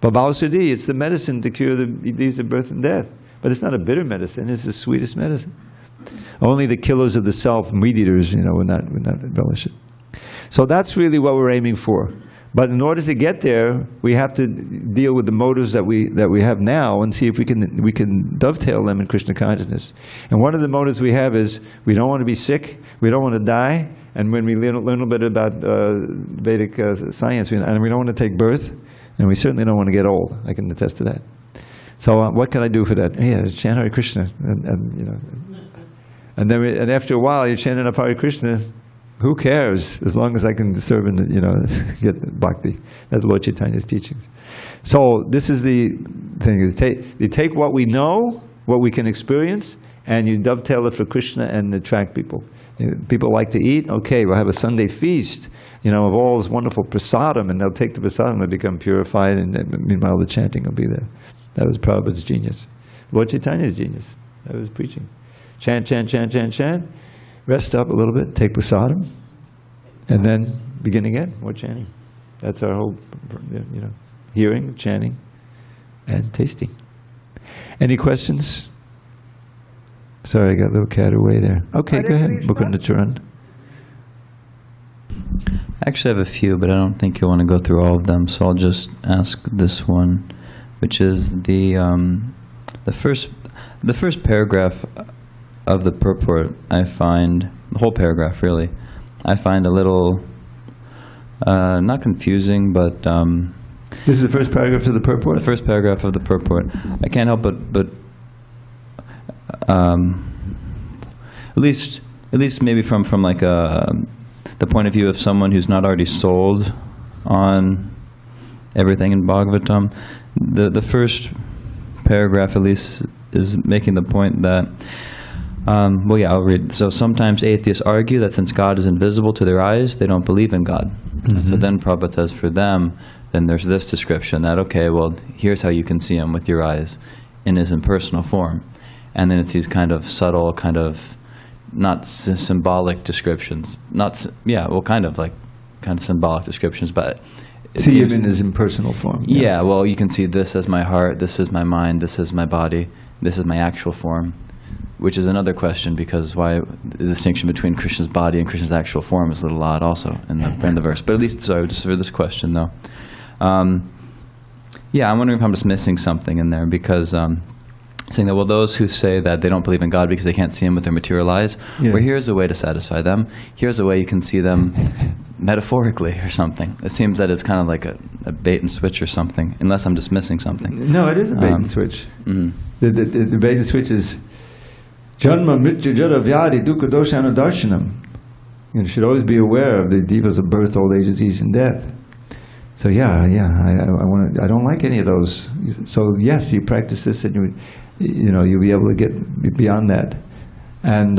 Bhavasuddhi, it's the medicine to cure the disease of birth and death. But it's not a bitter medicine, it's the sweetest medicine. Only the killers of the self, meat eaters, would not relish it. So that's really what we're aiming for. But in order to get there, we have to deal with the motives that we have now and see if we can dovetail them in Krishna consciousness. And one of the motives we have is we don't want to be sick, we don't want to die, and when we learn a little bit about Vedic science, and we don't want to take birth, and we certainly don't want to get old. I can attest to that. So what can I do for that? Yeah, chant Hare Krishna, and then after a while you're chanting up Hare Krishna. Who cares, as long as I can serve and get bhakti. That's Lord Chaitanya's teachings. So this is the thing. You take what we know, what we can experience, and you dovetail it for Krishna and attract people. People like to eat. Okay, we'll have a Sunday feast, of all this wonderful prasadam, and they'll take the prasadam, they'll become purified, and meanwhile the chanting will be there. That was Prabhupada's genius. Lord Chaitanya's genius. That was preaching. Chant, chant, chant, chant, chant. Rest up a little bit, take prasadam, and then begin again, more chanting. That's our whole, hearing, chanting, and tasting. Any questions? Sorry, I got a little carried away there. Okay, go ahead, Mukunda Charan. Actually, I have a few, but I don't think you'll want to go through all of them, so I'll just ask this one, which is the first paragraph of the purport. I find the whole paragraph really, I find a little not confusing, but this is the first paragraph of the purport. The first paragraph of the purport. I can't help but at least maybe from like the point of view of someone who's not already sold on everything in Bhagavatam. The first paragraph at least is making the point that. Well, yeah, I'll read. So sometimes atheists argue that since God is invisible to their eyes, they don't believe in God. Mm-hmm. So then Prabhupada says for them, then there's this description that, okay, well, here's how you can see him with your eyes in his impersonal form. And then it's these kind of subtle, kind of not symbolic descriptions. Kind of symbolic descriptions, but see him in his impersonal form. Yeah, well, you can see this as my heart, this is my mind, this is my body, this is my actual form. Which is another question, because why the distinction between Krishna's body and Krishna's actual form is a little odd also in the verse. But at least, sorry, just for this question though. Yeah, I'm wondering if I'm just missing something in there, because saying that, well, those who say that they don't believe in God because they can't see him with their material eyes, well, here's a way to satisfy them. Here's a way you can see them metaphorically or something. It seems that it's kind of like a bait and switch or something, unless I'm just missing something. No, it is a bait and switch. Mm-hmm. The bait and switch is Janma Mrityu Jara Vyadi Dukkha Doshana Darshanam. You should always be aware of the devas of birth, old age, disease, and death. So I don't like any of those. So yes, you practice this, and you'll be able to get beyond that. And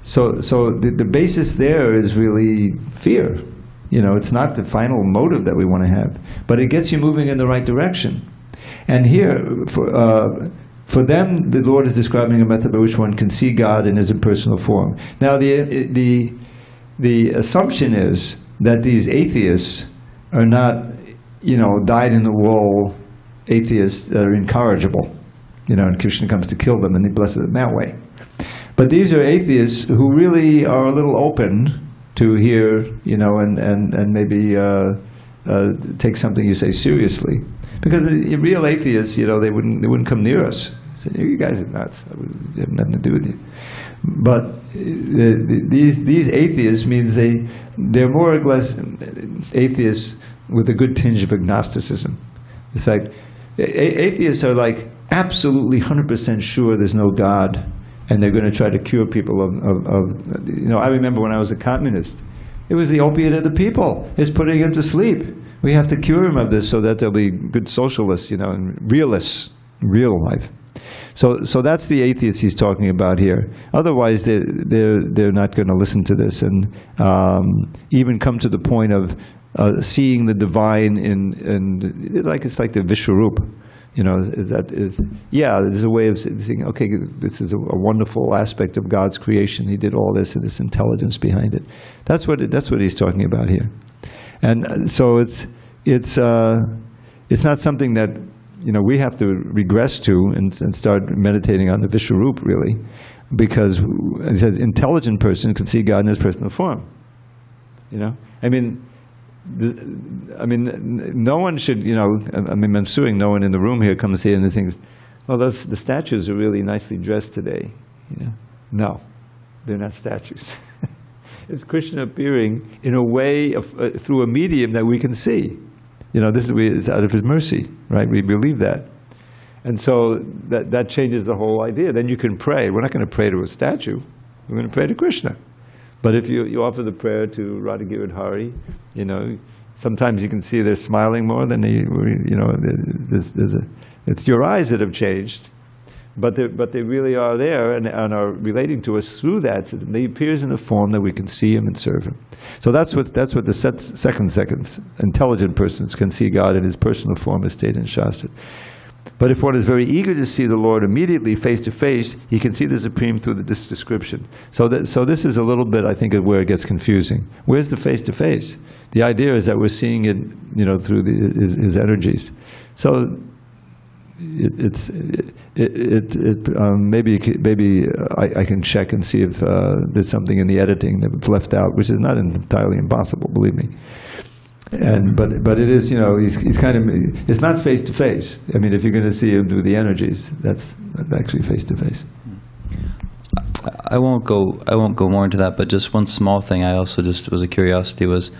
so the basis there is really fear. It's not the final motive that we want to have, but it gets you moving in the right direction. And here, For them, the Lord is describing a method by which one can see God in His impersonal form. Now, the assumption is that these atheists are not, dyed-in-the-wool atheists that are incorrigible, and Krishna comes to kill them and He blesses them that way. But these are atheists who really are a little open to hear, and maybe take something you say seriously. Because the real atheists, they wouldn't come near us. Say, you guys are nuts. I have nothing to do with you. But these atheists means they're more or less atheists with a good tinge of agnosticism. In fact, atheists are like absolutely 100% sure there's no God, and they're going to try to cure people I remember when I was a communist, it was the opiate of the people. It's putting them to sleep. We have to cure them of this so that they'll be good socialists, and realists, real life. So that's the atheists he's talking about here. Otherwise, they're not going to listen to this and even come to the point of seeing the divine it's like the Vishwarup. There's a way of saying, okay, this is a wonderful aspect of God's creation. He did all this and this intelligence behind it. That's what he's talking about here. And so it's not something that we have to regress to and start meditating on the Vishwarup, really, because it says intelligent person can see God in His personal form. No one should, I'm assuming no one in the room here comes here and thinks, well, the statues are really nicely dressed today. No, they're not statues. It's Krishna appearing in a way through a medium that we can see. It's out of His mercy, right? We believe that. And so that changes the whole idea. Then you can pray. We're not going to pray to a statue. We're going to pray to Krishna. But if you offer the prayer to Radha Giridhari, sometimes you can see they're smiling more than it's your eyes that have changed. But they really are there and are relating to us through that. So He appears in a form that we can see Him and serve Him. So that's what the second intelligent persons can see God in His personal form as stated in Shastra. But if one is very eager to see the Lord immediately, face to face, he can see the Supreme through this description. So this is a little bit, I think, of where it gets confusing. Where's the face to face? The idea is that we're seeing it, through his energies. So maybe I can check and see if there's something in the editing that's left out, which is not entirely impossible, believe me. But it is, he's kind of, it's not face to face. I mean, if you're going to see him through the energies, that's actually face to face. I won't go more into that, but just one small thing I also just was a curiosity was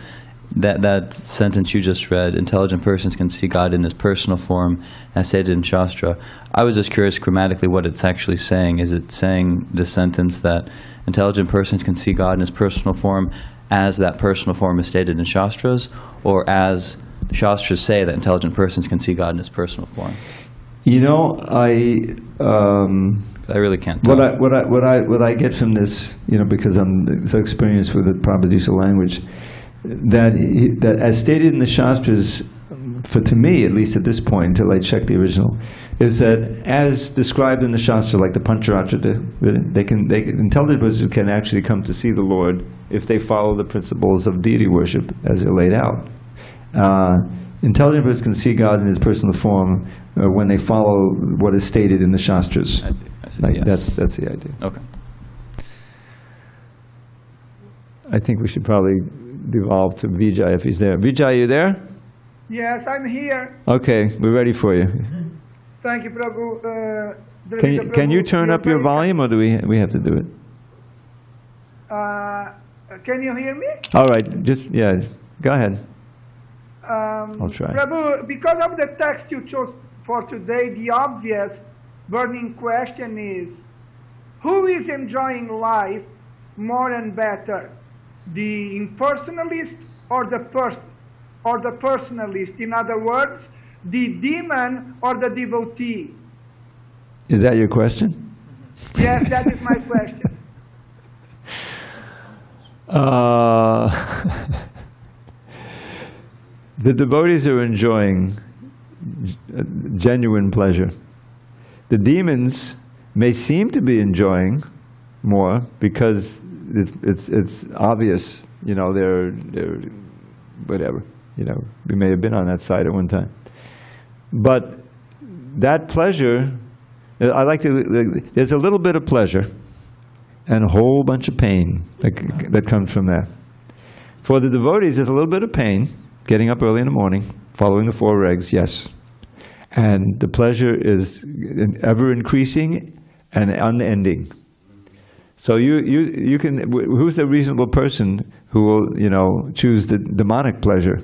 that sentence you just read, intelligent persons can see God in His personal form, as stated in Shastra. I was just curious grammatically what it's actually saying. Is it saying this sentence that intelligent persons can see God in His personal form as that personal form is stated in Shastras, or as the Shastras say that intelligent persons can see God in His personal form? I really can't tell. What I get from this, because I'm so experienced with the Prabhupada language, that as stated in the Shastras, to me, at least at this point, until I check the original, is that as described in the Shastra, like the Pancharatra, intelligent persons can actually come to see the Lord if they follow the principles of deity worship as they're laid out. Intelligent persons can see God in His personal form when they follow what is stated in the Shastras. I see. Yeah. That's the idea. Okay. I think we should probably devolve to Vijay if he's there. Vijay, are you there? Yes, I'm here. Okay, we're ready for you. Thank you, Prabhu. Can you turn up your volume, or do we have to do it? Can you hear me? All right, go ahead. I'll try. Prabhu, because of the text you chose for today, the obvious burning question is, who is enjoying life more and better, the impersonalist or the personalist? In other words, the demon or the devotee? Is that your question? Yes, that is my question. The devotees are enjoying genuine pleasure. the demons may seem to be enjoying more because it's obvious, you know, they're whatever, you know, we may have been on that side at one time. But that pleasure, I like to, there's a little bit of pleasure and a whole bunch of pain that comes from that. For the devotees, there's a little bit of pain, getting up early in the morning, following the 4 regs, yes. And the pleasure is ever increasing and unending. So you can, who's the reasonable person who will, you know, choose the demonic pleasure?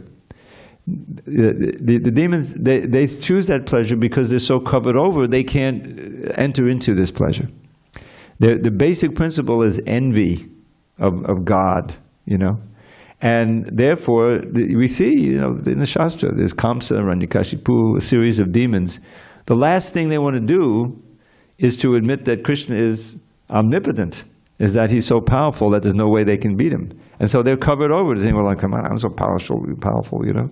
The demons, they choose that pleasure because they're so covered over, they can't enter into this pleasure. The basic principle is envy of God, you know. And therefore, we see, you know, in the Shastra, there's Kamsa, Hiranyakashipu, a series of demons. The last thing they want to do is to admit that Krishna is omnipotent, is that he's so powerful that there's no way they can beat him. And so they're covered over, saying, well, come on, I'm so powerful, you know.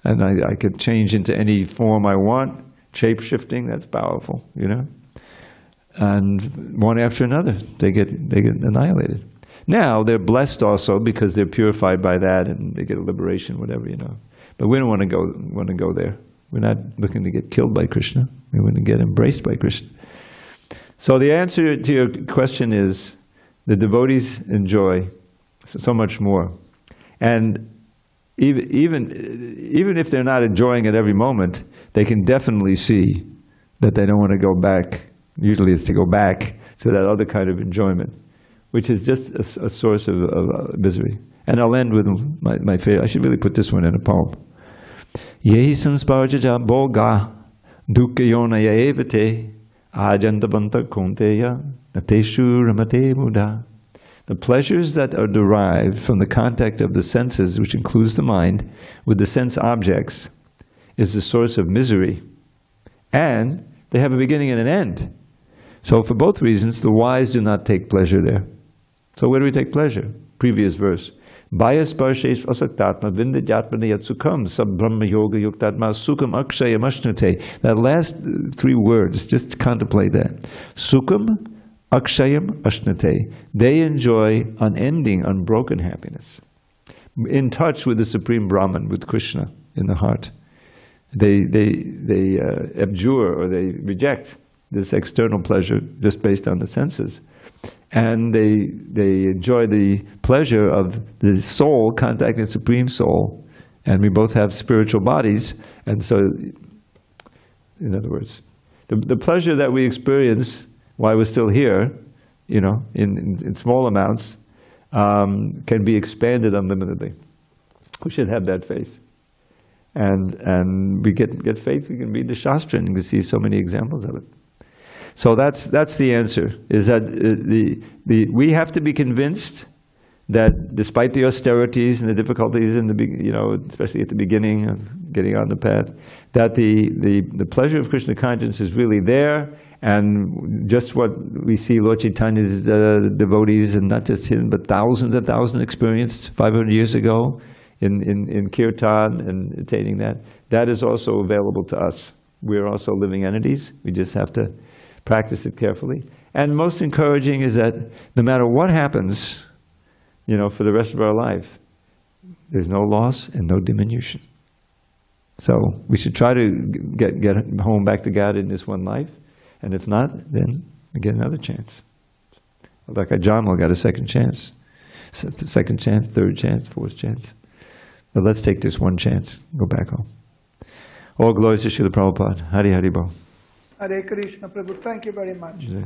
And I could change into any form I want, shape-shifting, that's powerful, you know. And one after another, they get annihilated. Now, they're blessed also because they're purified by that and they get a liberation, whatever, you know. But we don't want to go there. We're not looking to get killed by Krishna. We want to get embraced by Krishna. So the answer to your question is, the devotees enjoy so much more. And even if they're not enjoying it every moment, they can definitely see that they don't want to go back. Usually it's to go back to that other kind of enjoyment, which is just a source of misery. And I'll end with my favorite. I should really put this one in a poem. Yehi sansparjaja bhoga dukkayona yaevate ajantavanta kunteya nateshu ramate muda. The pleasures that are derived from the contact of the senses, which includes the mind, with the sense objects, is the source of misery. And they have a beginning and an end. So for both reasons, the wise do not take pleasure there. So where do we take pleasure? Previous verse. Bhayasparshesh asaktatma vindajatmana yatsukam sab brahma yoga yuktatma sukam akshayam ashnate. That last 3 words, just contemplate that. Sukam akshayam ashnate. They enjoy unending, unbroken happiness. In touch with the Supreme Brahman, with Krishna in the heart. They abjure or they reject this external pleasure just based on the senses. And they enjoy the pleasure of the soul contacting the Supreme Soul. And we both have spiritual bodies. And so, in other words, the pleasure that we experience while we're still here, you know, in small amounts, can be expanded unlimitedly. We should have that faith. And we get faith, we can read the Shastra and you can see so many examples of it. So that's the answer, is that we have to be convinced that despite the austerities and the difficulties in you know, especially at the beginning of getting on the path, that the pleasure of Krishna consciousness is really there, and just what we see Lord Chaitanya's devotees, and not just him, but thousands and thousands experienced 500 years ago in kirtan and attaining that is also available to us. We're also living entities. We just have to practice it carefully. And most encouraging is that no matter what happens, you know, for the rest of our life, there's no loss and no diminution. So we should try to get home back to God in this one life. And if not, then we get another chance. Like Ajamil got a second chance. Second chance, third chance, fourth chance. But let's take this one chance. Go back home. All glories to Srila Prabhupada. Hari Hari Bo. Hare Krishna, Prabhu. Thank you very much. Yeah.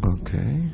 Okay.